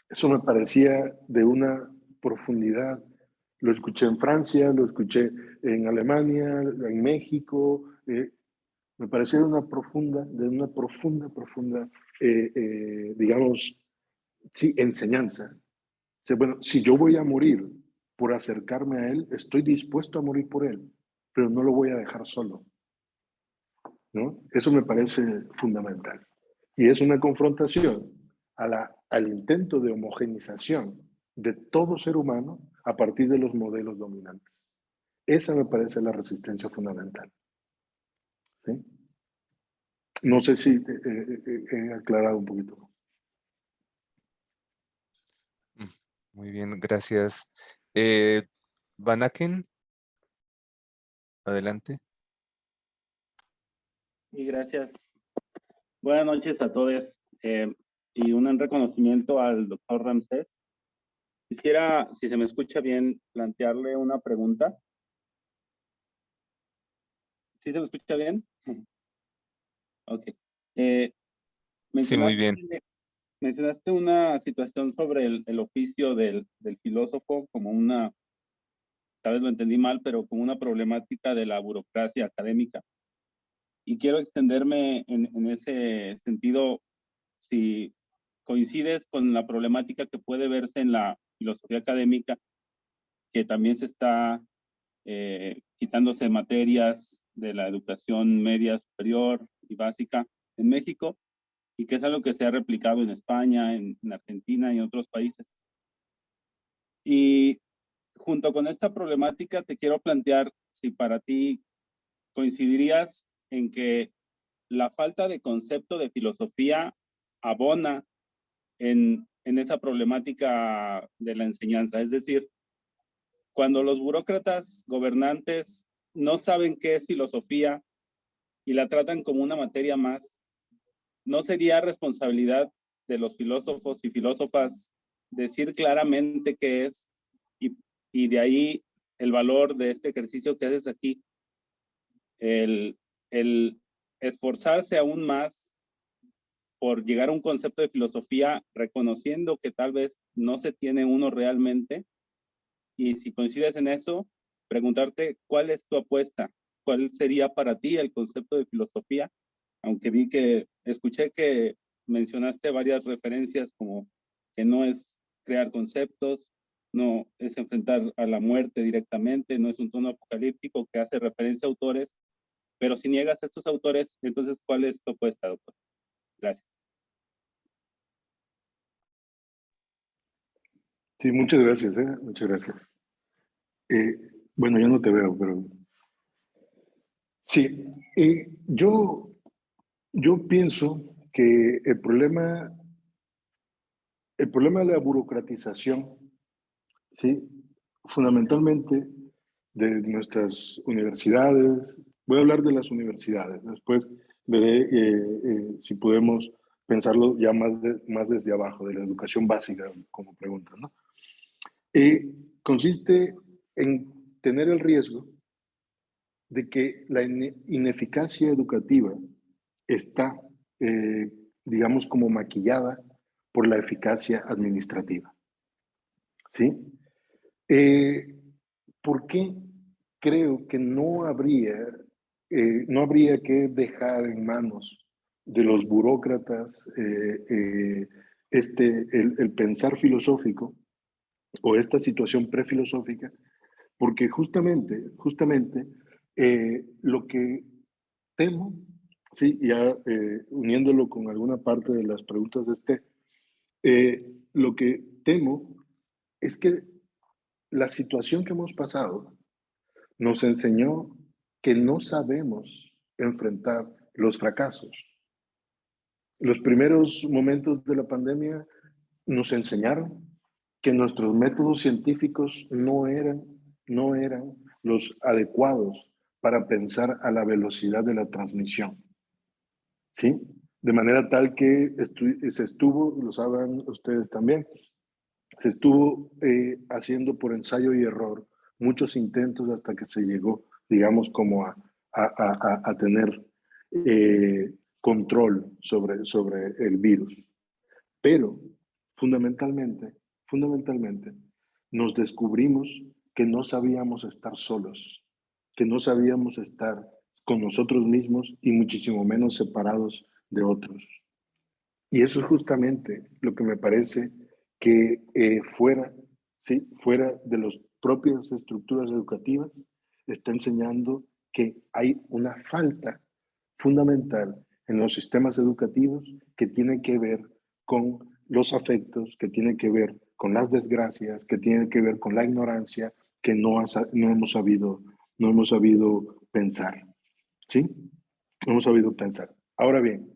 Eso me parecía de una profundidad. Lo escuché en Francia, lo escuché en Alemania, en México. Me parecía de una profunda, digamos, sí, enseñanza. O sea, bueno, si yo voy a morir por acercarme a Él, estoy dispuesto a morir por Él, pero no lo voy a dejar solo, ¿no? Eso me parece fundamental. Y es una confrontación al intento de homogenización de todo ser humano a partir de los modelos dominantes. Esa me parece la resistencia fundamental. ¿Sí? No sé si he aclarado un poquito. Muy bien, gracias. Eh, Van Aken, adelante. Y gracias. Buenas noches a todos. Y un reconocimiento al doctor Ramsés. Quisiera, si se me escucha bien, plantearle una pregunta. ¿Sí se me escucha bien? Ok. Sí, muy Mencionaste, bien. mencionaste una situación sobre el oficio del filósofo como una, tal vez lo entendí mal, pero como una problemática de la burocracia académica. Y quiero extenderme en ese sentido, si coincides con la problemática que puede verse en la filosofía académica, que también se está quitándose materias de la educación media, superior y básica en México, y que es algo que se ha replicado en España, en Argentina y en otros países. Y junto con esta problemática te quiero plantear si para ti coincidirías en que la falta de concepto de filosofía abona en esa problemática de la enseñanza. Es decir, cuando los burócratas gobernantes no saben qué es filosofía y la tratan como una materia más, ¿no sería responsabilidad de los filósofos y filósofas decir claramente qué es y de ahí el valor de este ejercicio que haces aquí, el esforzarse aún más por llegar a un concepto de filosofía reconociendo que tal vez no se tiene uno realmente? Y si coincides en eso, preguntarte cuál es tu apuesta, cuál sería para ti el concepto de filosofía, aunque escuché que mencionaste varias referencias como que no es crear conceptos, no es enfrentar a la muerte directamente, no es un tono apocalíptico que hace referencia a autores, pero si niegas a estos autores, entonces ¿cuál es tu apuesta, doctor? Gracias. Sí, muchas gracias, muchas gracias. Bueno, yo no te veo, pero sí, yo pienso que el problema de la burocratización, ¿sí? Fundamentalmente de nuestras universidades, voy a hablar de las universidades, después veré si podemos pensarlo ya más desde abajo, de la educación básica, como pregunta, ¿no? Consiste en tener el riesgo de que la ineficacia educativa está, digamos, como maquillada por la eficacia administrativa. ¿Sí? ¿Por qué creo que no habría que dejar en manos de los burócratas el pensar filosófico o esta situación prefilosófica? Porque justamente lo que temo, sí, ya uniéndolo con alguna parte de las preguntas de lo que temo es que la situación que hemos pasado nos enseñó que no sabemos enfrentar los fracasos. Los primeros momentos de la pandemia nos enseñaron que nuestros métodos científicos no eran los adecuados para pensar a la velocidad de la transmisión. ¿Sí? De manera tal que se estuvo, lo saben ustedes también, se estuvo haciendo por ensayo y error muchos intentos hasta que se llegó, digamos, como a tener control sobre el virus. Pero fundamentalmente, nos descubrimos que no sabíamos estar solos, que no sabíamos estar con nosotros mismos y muchísimo menos separados de otros. Y eso es justamente lo que me parece que fuera de las propias estructuras educativas, está enseñando que hay una falta fundamental en los sistemas educativos que tiene que ver con los afectos, que tiene que ver con las desgracias, que tiene que ver con la ignorancia, que no hemos sabido pensar. ¿Sí? No hemos sabido pensar. Ahora bien,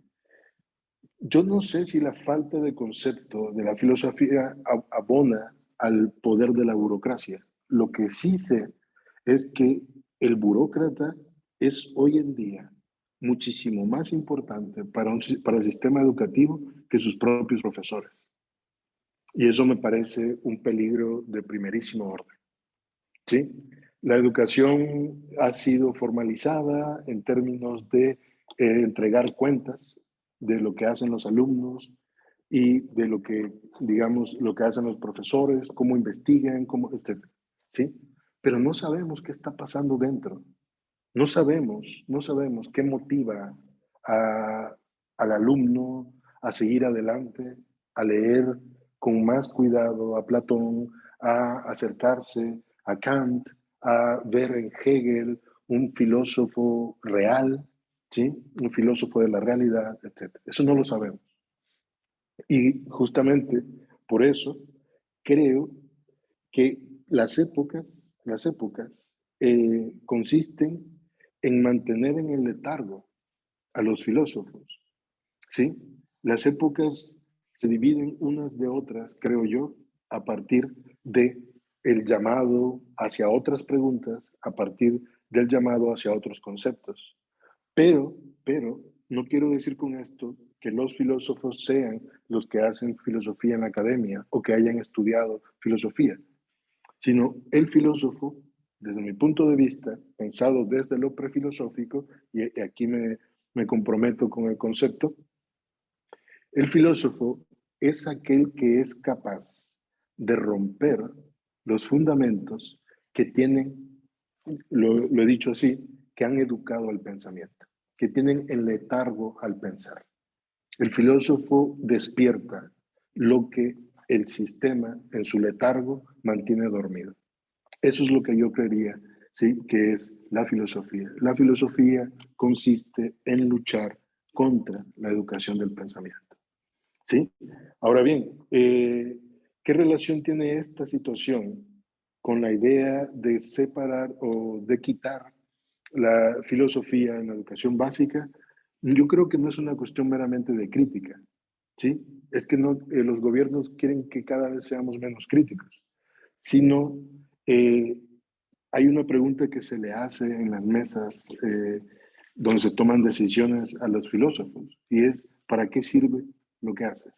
yo no sé si la falta de concepto de la filosofía abona al poder de la burocracia. Lo que sí sé es que el burócrata es hoy en día muchísimo más importante para el sistema educativo que sus propios profesores. Y eso me parece un peligro de primerísimo orden. ¿Sí? La educación ha sido formalizada en términos de entregar cuentas de lo que hacen los alumnos y de lo que, digamos, lo que hacen los profesores, cómo investigan, etc. ¿Sí? Pero no sabemos qué está pasando dentro. No sabemos qué motiva al alumno a seguir adelante, a leer con más cuidado a Platón, a acercarse a Kant, a ver en Hegel un filósofo real, ¿sí? Un filósofo de la realidad, etc. Eso no lo sabemos. Y justamente por eso creo que las épocas consisten en mantener en el letargo a los filósofos, ¿sí? Las épocas se dividen unas de otras, creo yo, a partir de el llamado hacia otras preguntas, a partir del llamado hacia otros conceptos. Pero, no quiero decir con esto que los filósofos sean los que hacen filosofía en la academia o que hayan estudiado filosofía, sino el filósofo, desde mi punto de vista, pensado desde lo prefilosófico, y aquí me comprometo con el concepto, el filósofo es aquel que es capaz de romper los fundamentos que tienen, lo he dicho así, que han educado al pensamiento, que tienen en letargo al pensar. El filósofo despierta lo que el sistema en su letargo mantiene dormido. Eso es lo que yo creería, ¿sí? Que es la filosofía. La filosofía consiste en luchar contra la educación del pensamiento. ¿Sí? Ahora bien, ¿qué relación tiene esta situación con la idea de separar o de quitar la filosofía en la educación básica? Yo creo que no es una cuestión meramente de crítica, ¿sí? Es que no, los gobiernos quieren que cada vez seamos menos críticos, sino hay una pregunta que se le hace en las mesas donde se toman decisiones a los filósofos y es, ¿para qué sirve lo que haces?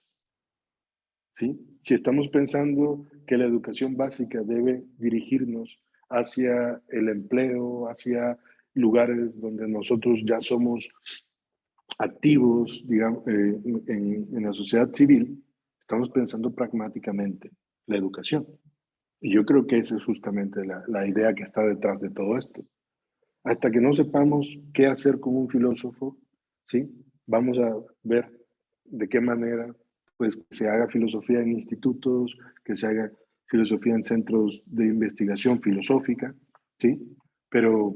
¿Sí? Si estamos pensando que la educación básica debe dirigirnos hacia el empleo, hacia lugares donde nosotros ya somos activos, digamos, en la sociedad civil, estamos pensando pragmáticamente la educación. Y yo creo que esa es justamente la idea que está detrás de todo esto. Hasta que no sepamos qué hacer con un filósofo, ¿sí? Vamos a ver de qué manera pues, se haga filosofía en institutos, que se haga filosofía en centros de investigación filosófica, ¿sí? Pero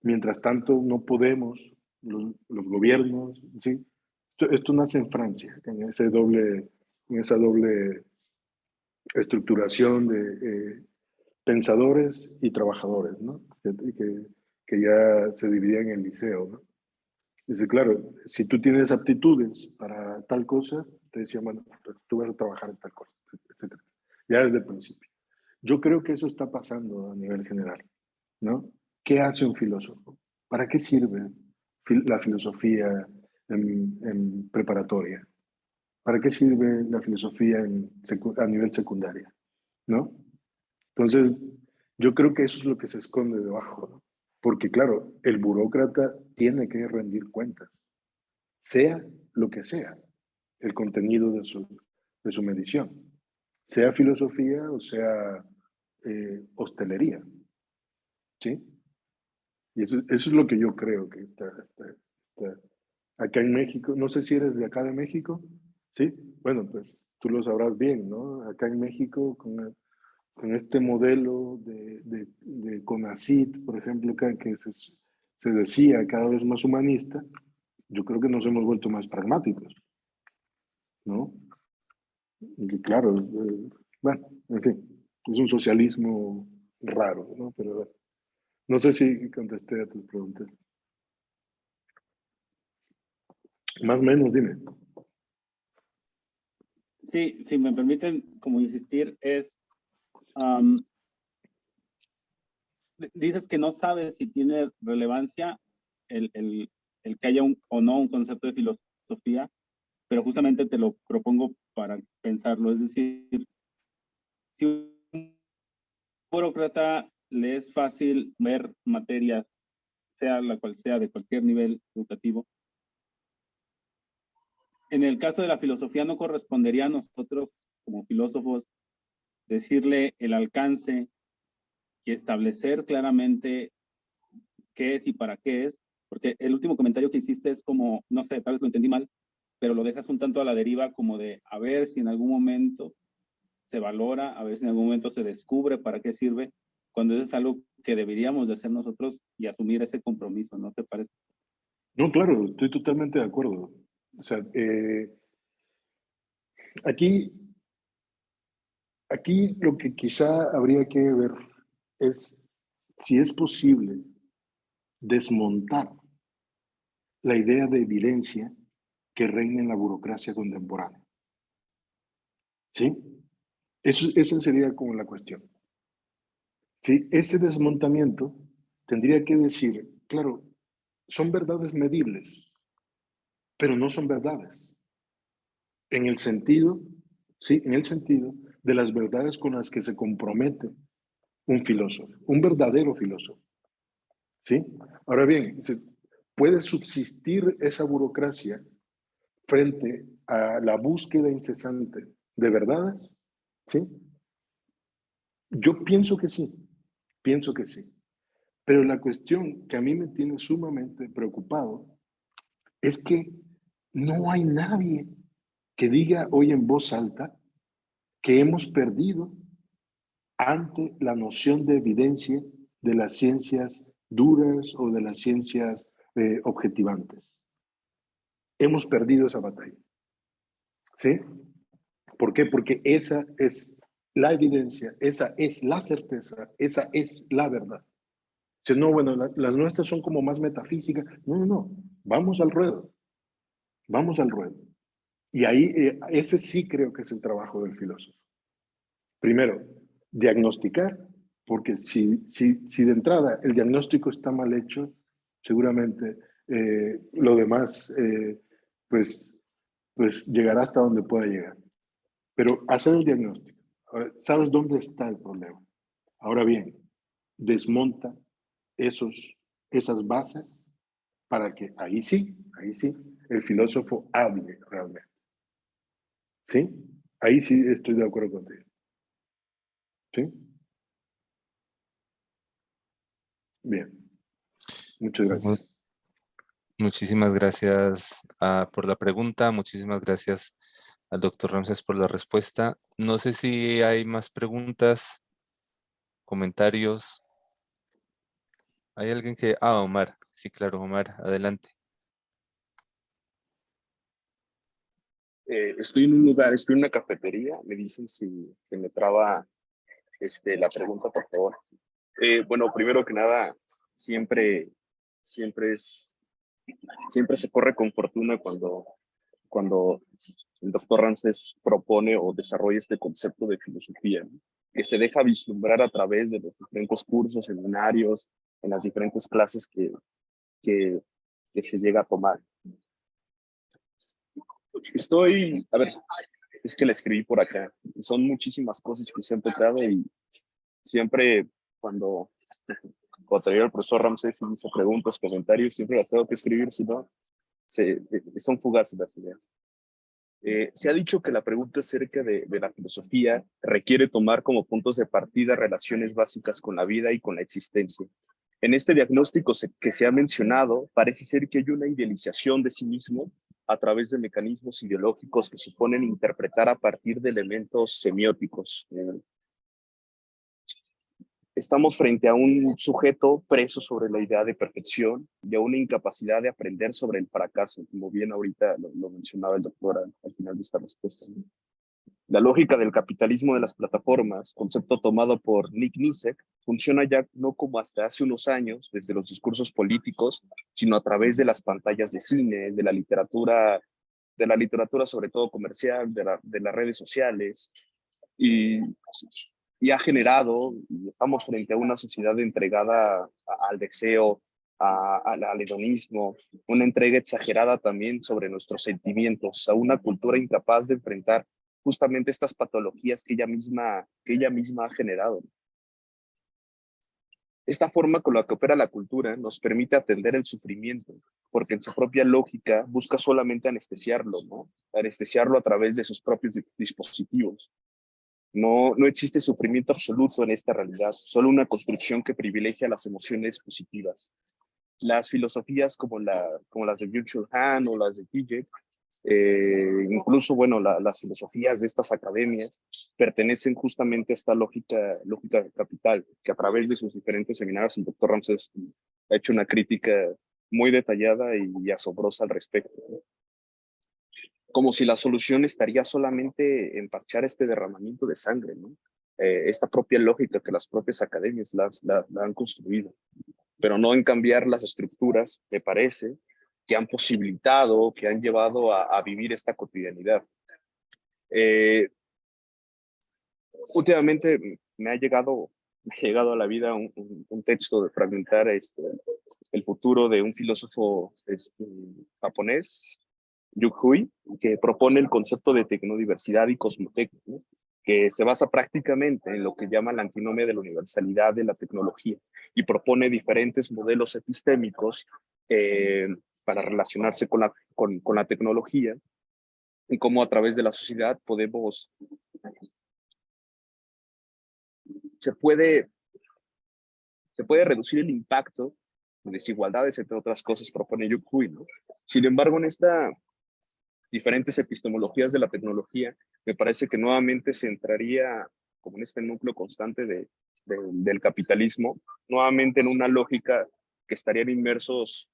mientras tanto no podemos, los gobiernos, ¿sí? Esto nace en Francia, en esa doble estructuración de pensadores y trabajadores, ¿no? Que ya se dividían en el liceo, ¿no? Dice, claro, si tú tienes aptitudes para tal cosa, te decían, bueno, pues tú vas a trabajar en tal cosa, etc. Ya desde el principio. Yo creo que eso está pasando a nivel general, ¿no? ¿Qué hace un filósofo? ¿Para qué sirve la filosofía en preparatoria? ¿Para qué sirve la filosofía a nivel secundaria? ¿No? Entonces, yo creo que eso es lo que se esconde debajo, ¿no? Porque claro, el burócrata tiene que rendir cuentas, sea lo que sea el contenido de su medición, sea filosofía o sea hostelería, ¿sí? Y eso es lo que yo creo que está acá en México. No sé si eres de acá de México, ¿sí? Bueno, pues tú lo sabrás bien, ¿no? Acá en México, con este modelo de CONACYT, por ejemplo, que se decía cada vez más humanista, yo creo que nos hemos vuelto más pragmáticos, ¿no? Y que claro, bueno, en fin, es un socialismo raro, ¿no? Pero bueno, no sé si contesté a tus preguntas. Más o menos, dime. Sí, si me permiten como insistir, dices que no sabes si tiene relevancia el que haya o no un concepto de filosofía, pero justamente te lo propongo para pensarlo. Es decir, si un burócrata le es fácil ver materias, sea la cual sea, de cualquier nivel educativo, en el caso de la filosofía no correspondería a nosotros como filósofos decirle el alcance y establecer claramente qué es y para qué es, porque el último comentario que hiciste es como, no sé, tal vez lo entendí mal, pero lo dejas un tanto a la deriva como de a ver si en algún momento se valora, a ver si en algún momento se descubre para qué sirve, cuando eso es algo que deberíamos de hacer nosotros y asumir ese compromiso, ¿no te parece? No, claro, estoy totalmente de acuerdo. O sea, aquí, aquí lo que quizá habría que ver es si es posible desmontar la idea de evidencia que reina en la burocracia contemporánea. ¿Sí? Esa sería como la cuestión. ¿Sí? Ese desmontamiento tendría que decir, claro, son verdades medibles, pero no son verdades. En el sentido, ¿sí? En el sentido de las verdades con las que se compromete un filósofo, un verdadero filósofo. ¿Sí? Ahora bien, ¿puede subsistir esa burocracia frente a la búsqueda incesante de verdades? ¿Sí? Yo pienso que sí. Pero la cuestión que a mí me tiene sumamente preocupado es que no hay nadie que diga hoy en voz alta que hemos perdido ante la noción de evidencia de las ciencias duras o de las ciencias objetivantes. Hemos perdido esa batalla. ¿Sí? ¿Por qué? Porque esa es la evidencia, esa es la certeza, esa es la verdad. Si no, bueno, las nuestras son como más metafísicas. No, no, no. Vamos al ruedo. Vamos al ruedo. Y ahí, ese sí creo que es el trabajo del filósofo. Primero, diagnosticar, porque si de entrada el diagnóstico está mal hecho, seguramente lo demás pues, pues llegará hasta donde pueda llegar. Pero hacer el diagnóstico. Ahora, ¿sabes dónde está el problema? Ahora bien, desmonta esas bases para que ahí sí, el filósofo hable realmente. ¿Sí? Ahí sí estoy de acuerdo contigo. ¿Sí? Bien. Muchas Mu- gracias. Muchísimas gracias por la pregunta. Muchísimas gracias al doctor Ramses por la respuesta. No sé si hay más preguntas, comentarios. ¿Hay alguien que... Ah, Omar. Sí, claro, Omar, adelante. Estoy en un lugar, estoy en una cafetería, me dicen si se me traba la pregunta, por favor. Bueno, primero que nada, siempre, siempre es, siempre se corre con fortuna cuando el doctor Ramses propone o desarrolla este concepto de filosofía, ¿no? Que se deja vislumbrar a través de los diferentes cursos, seminarios, en las diferentes clases que, que se llega a tomar. A ver, es que la escribí por acá. Son muchísimas cosas que se han tocado y siempre cuando traía el profesor Ramses y me hizo preguntas, comentarios, siempre las tengo que escribir, si no, son fugaces las ideas. Se ha dicho que la pregunta acerca de la filosofía requiere tomar como puntos de partida relaciones básicas con la vida y con la existencia. En este diagnóstico que se ha mencionado, parece ser que hay una idealización de sí mismo a través de mecanismos ideológicos que suponen interpretar a partir de elementos semióticos. Estamos frente a un sujeto preso sobre la idea de perfección y a una incapacidad de aprender sobre el fracaso, como bien ahorita lo mencionaba el doctor al final de esta respuesta, ¿no? La lógica del capitalismo de las plataformas, concepto tomado por Nick Nisek, funciona ya no como hasta hace unos años, desde los discursos políticos, sino a través de las pantallas de cine, de la literatura sobre todo comercial, de las redes sociales, y ha generado, y estamos frente a una sociedad entregada al deseo, al hedonismo, una entrega exagerada también sobre nuestros sentimientos, a una cultura incapaz de enfrentar justamente estas patologías que ella misma ha generado. Esta forma con la que opera la cultura nos permite atender el sufrimiento, porque en su propia lógica busca solamente anestesiarlo, ¿no? Anestesiarlo a través de sus propios dispositivos. No existe sufrimiento absoluto en esta realidad, solo una construcción que privilegia las emociones positivas. Las filosofías como las de Virtual Han o las de Zizek, incluso, bueno, las filosofías de estas academias pertenecen justamente a esta lógica capital, que a través de sus diferentes seminarios el doctor Ramses ha hecho una crítica muy detallada y asombrosa al respecto, ¿no? Como si la solución estaría solamente en parchar este derramamiento de sangre, ¿no? Esta propia lógica que las propias academias la han construido, pero no en cambiar las estructuras, me parece, que han posibilitado, que han llevado a vivir esta cotidianidad. Últimamente me ha llegado a la vida un texto de fragmentar el futuro de un filósofo japonés, Yukui, que propone el concepto de tecnodiversidad y cosmotecnia, ¿no? Que se basa prácticamente en lo que llama la antinomia de la universalidad de la tecnología y propone diferentes modelos epistémicos para relacionarse con la tecnología y cómo a través de la sociedad se puede reducir el impacto de desigualdades, entre otras cosas, propone Yukui, ¿no? Sin embargo, en estas diferentes epistemologías de la tecnología, me parece que nuevamente se entraría como en este núcleo constante del capitalismo, nuevamente en una lógica que estarían inmersos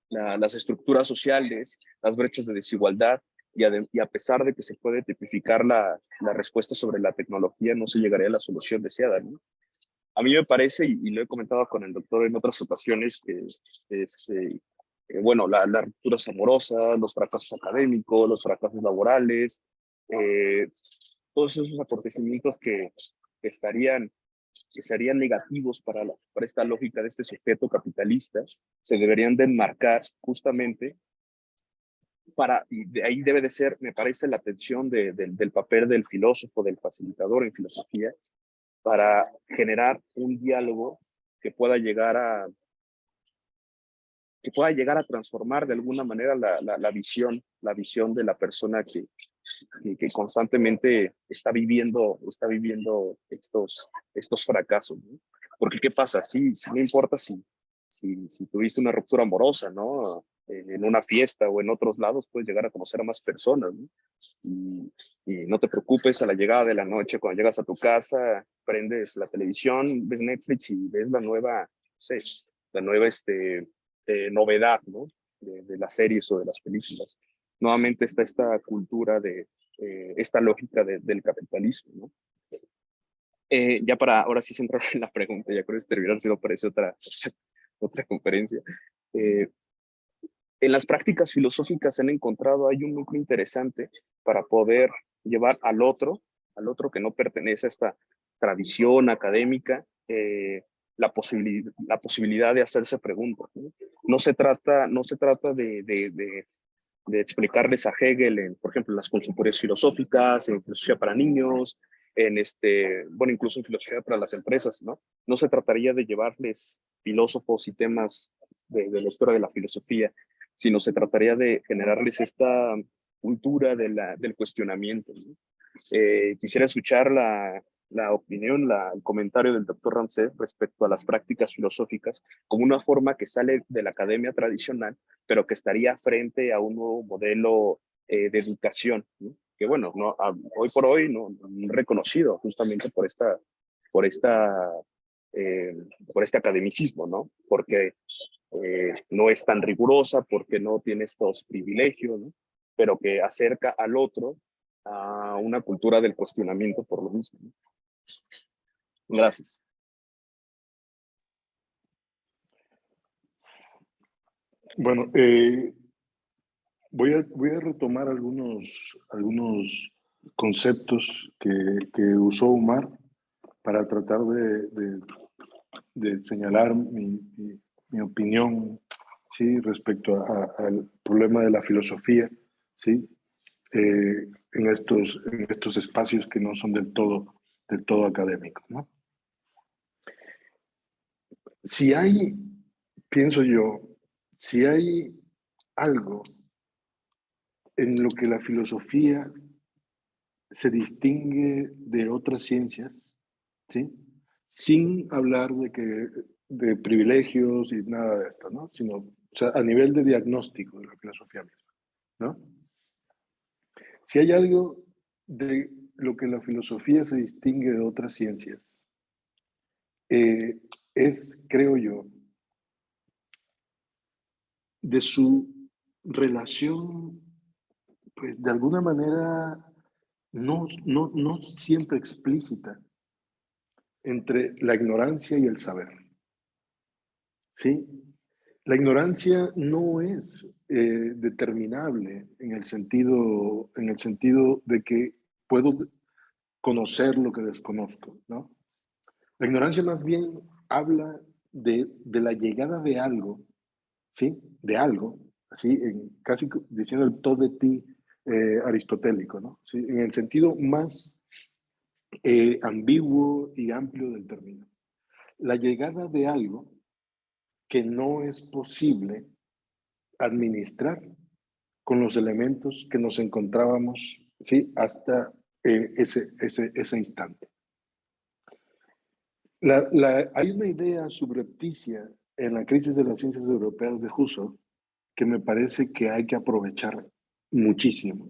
las estructuras sociales, las brechas de desigualdad, y a pesar de que se puede tipificar la respuesta sobre la tecnología, no se llegaría a la solución deseada, ¿no? A mí me parece, y lo he comentado con el doctor en otras ocasiones, que bueno, las rupturas amorosas, los fracasos académicos, los fracasos laborales, todos esos acontecimientos que serían negativos para esta lógica de este sujeto capitalista, se deberían de enmarcar justamente y de ahí debe de ser, me parece, la atención del papel del filósofo, del facilitador en filosofía, para generar un diálogo que pueda llegar a transformar de alguna manera la visión de la persona que constantemente está viviendo estos fracasos, ¿no? Porque ¿qué pasa? Sí, no importa si tuviste una ruptura amorosa, ¿no? En una fiesta o en otros lados puedes llegar a conocer a más personas, ¿no? Y no te preocupes, a la llegada de la noche, cuando llegas a tu casa, prendes la televisión, ves Netflix y ves la nueva novedad, ¿no? De las series o de las películas. Nuevamente está esta cultura esta lógica del capitalismo, ¿no? Ya para ahora sí centrar en la pregunta, ya con esto terminar, si no parece otra conferencia. En las prácticas filosóficas se han encontrado, hay un núcleo interesante para poder llevar al otro que no pertenece a esta tradición académica, la posibilidad de hacerse preguntas, ¿no? No se trata de explicarles a Hegel, por ejemplo, en las consultorías filosóficas, en filosofía para niños, bueno, incluso en filosofía para las empresas, ¿no? No se trataría de llevarles filósofos y temas de la historia de la filosofía, sino se trataría de generarles esta cultura del cuestionamiento, ¿no? Quisiera escuchar la opinión, el comentario del doctor Ramsés respecto a las prácticas filosóficas como una forma que sale de la academia tradicional, pero que estaría frente a un nuevo modelo de educación, ¿no? Que bueno, hoy por hoy no reconocido justamente por este academicismo, ¿no? Porque no es tan rigurosa, porque no tiene estos privilegios, ¿no? Pero que acerca al otro a una cultura del cuestionamiento por lo mismo, ¿no? Gracias. Bueno, voy a retomar algunos conceptos que usó Umar para tratar de señalar mi opinión, ¿sí? Respecto al problema de la filosofía, ¿sí? En estos espacios que no son del todo académicos, ¿no? Pienso yo, si hay algo en lo que la filosofía se distingue de otras ciencias, ¿sí? Sin hablar de privilegios y nada de esto, ¿no? Sino, o sea, a nivel de diagnóstico de la filosofía misma, ¿no? Si hay algo de lo que la filosofía se distingue de otras ciencias, es, creo yo, de su relación, pues de alguna manera no siempre explícita entre la ignorancia y el saber, ¿sí? La ignorancia no es determinable en el sentido de que puedo conocer lo que desconozco, ¿no? La ignorancia más bien habla de la llegada de algo, ¿sí? De algo, así, casi diciendo el todo de ti aristotélico, ¿no? ¿Sí? En el sentido más ambiguo y amplio del término. La llegada de algo que no es posible administrar con los elementos que nos encontrábamos, ¿sí? Hasta ese instante. Hay una idea subrepticia en la crisis de las ciencias europeas de Husserl que me parece que hay que aprovechar muchísimo.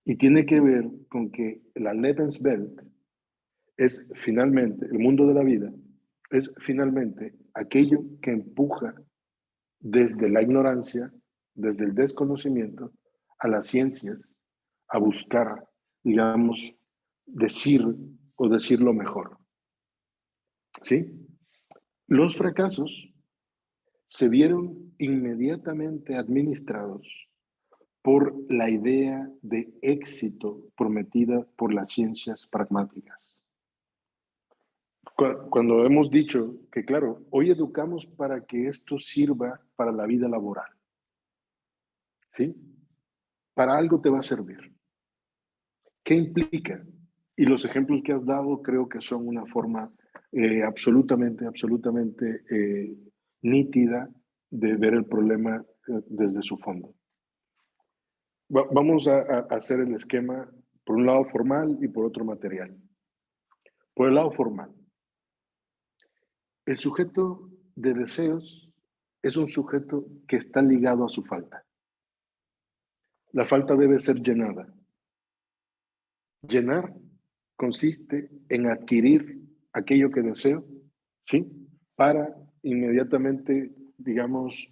Y tiene que ver con que la Lebenswelt es finalmente, el mundo de la vida, es finalmente aquello que empuja desde la ignorancia, desde el desconocimiento, a las ciencias, a buscar, digamos, decir o decirlo mejor. ¿Sí? Los fracasos se vieron inmediatamente administrados por la idea de éxito prometida por las ciencias pragmáticas. Cuando hemos dicho que, claro, hoy educamos para que esto sirva para la vida laboral, ¿sí? Para algo te va a servir. ¿Qué implica? Y los ejemplos que has dado creo que son una forma absolutamente nítida de ver el problema desde su fondo. Vamos a hacer el esquema por un lado formal y por otro material. Por el lado formal, el sujeto de deseos es un sujeto que está ligado a su falta. La falta debe ser llenada. Llenar consiste en adquirir aquello que deseo, ¿sí? Para inmediatamente, digamos,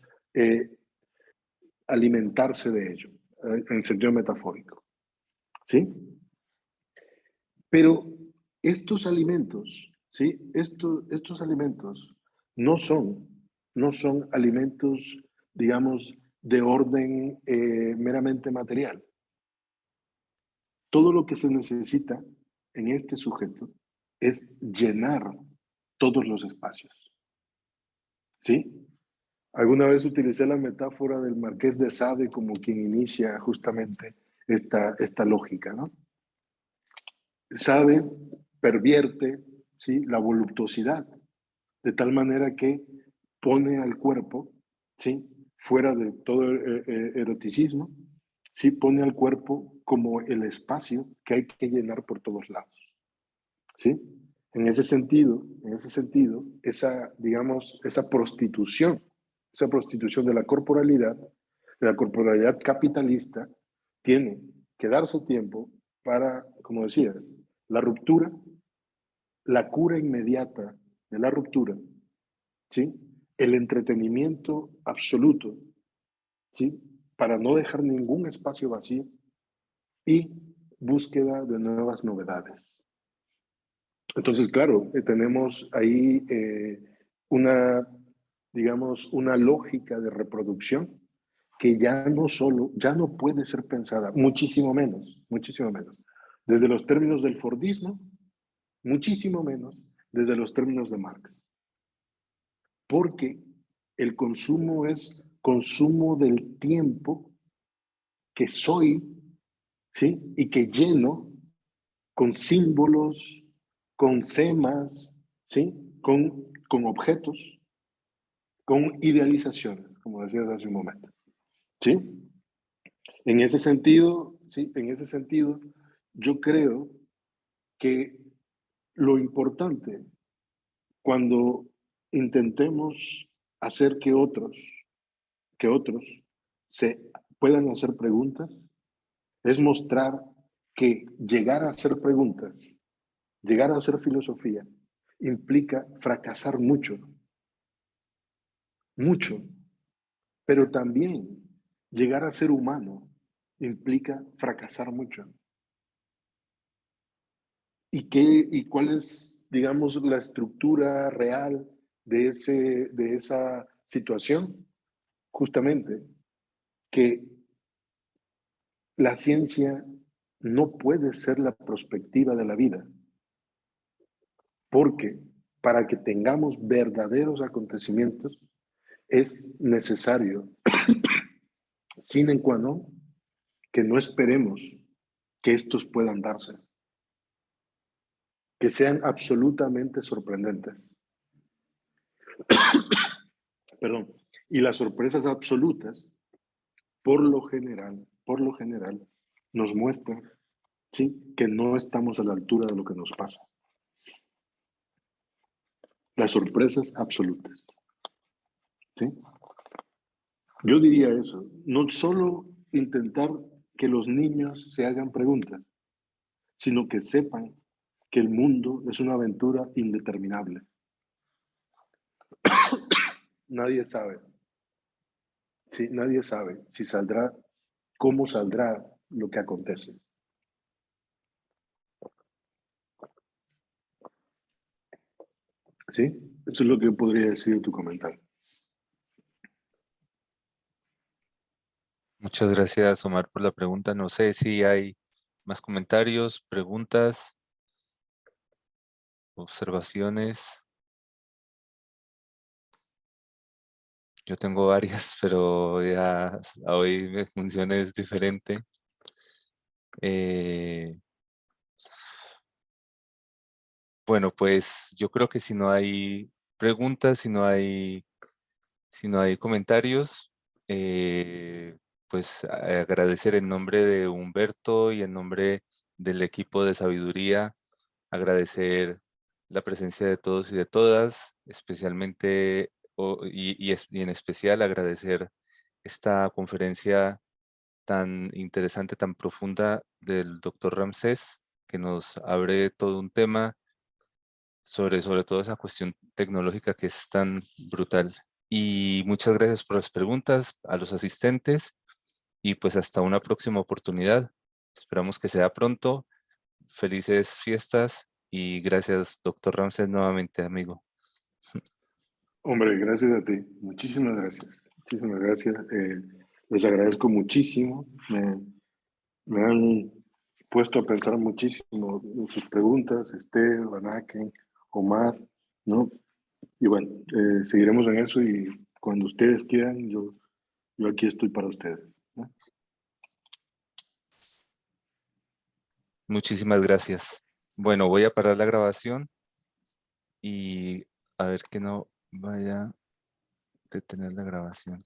alimentarse de ello, en sentido metafórico, ¿sí? Pero estos alimentos, ¿sí? Estos alimentos no son alimentos, digamos, de orden meramente material. Todo lo que se necesita en este sujeto es llenar todos los espacios. ¿Sí? Alguna vez utilicé la metáfora del Marqués de Sade como quien inicia justamente esta lógica, ¿no? Sade pervierte, ¿sí?, la voluptuosidad, de tal manera que pone al cuerpo, ¿sí?, fuera de todo eroticismo, ¿sí?, pone al cuerpo como el espacio que hay que llenar por todos lados, ¿sí? En ese sentido, esa, digamos, esa prostitución de la corporalidad capitalista, tiene que darse tiempo para, como decías, la ruptura, la cura inmediata de la ruptura, ¿sí? El entretenimiento absoluto, ¿sí? Para no dejar ningún espacio vacío y búsqueda de nuevas novedades. Entonces, claro, tenemos ahí digamos, una lógica de reproducción que ya no puede ser pensada, muchísimo menos, desde los términos del Fordismo, muchísimo menos desde los términos de Marx. Porque el consumo es consumo del tiempo que soy, ¿sí? Y que lleno con símbolos, con semas, ¿sí? Con objetos, con idealizaciones, como decías hace un momento, ¿sí? En ese sentido, ¿sí? En ese sentido, yo creo que lo importante cuando intentemos hacer que otros se puedan hacer preguntas es mostrar que llegar a hacer preguntas, llegar a hacer filosofía, implica fracasar mucho, pero también llegar a ser humano implica fracasar mucho. ¿Y cuál es, digamos, la estructura real de esa situación? justamente que la ciencia no puede ser la perspectiva de la vida, porque para que tengamos verdaderos acontecimientos es necesario, sine qua non, que no esperemos que estos puedan darse, que sean absolutamente sorprendentes. Perdón. Y las sorpresas absolutas, por lo general, nos muestran, ¿sí?, que no estamos a la altura de lo que nos pasa. Las sorpresas absolutas, ¿sí? Yo diría eso, no solo intentar que los niños se hagan preguntas, sino que sepan que el mundo es una aventura indeterminable. Nadie sabe. Sí, nadie sabe si saldrá, cómo saldrá lo que acontece. ¿Sí? Eso es lo que yo podría decir de tu comentario. Muchas gracias, Omar, por la pregunta. No sé si hay más comentarios, preguntas, observaciones. Yo tengo varias, pero ya hoy mi función es diferente. Bueno, pues yo creo que si no hay preguntas, si no hay comentarios, pues agradecer en nombre de Humberto y en nombre del equipo de sabiduría, agradecer la presencia de todos y de todas, especialmente y en especial agradecer esta conferencia tan interesante, tan profunda del doctor Ramsés, que nos abre todo un tema sobre todo esa cuestión tecnológica que es tan brutal. Y muchas gracias por las preguntas a los asistentes y pues hasta una próxima oportunidad. Esperamos que sea pronto. Felices fiestas y gracias, doctor Ramsés, nuevamente, amigo. Hombre, gracias a ti. Muchísimas gracias. Muchísimas gracias. Les agradezco muchísimo. Me han puesto a pensar muchísimo en sus preguntas, Esteban, Aken, Omar, ¿no? Y bueno, seguiremos en eso y cuando ustedes quieran, yo aquí estoy para ustedes, ¿no? Muchísimas gracias. Bueno, voy a parar la grabación y a ver que no vaya a detener la grabación.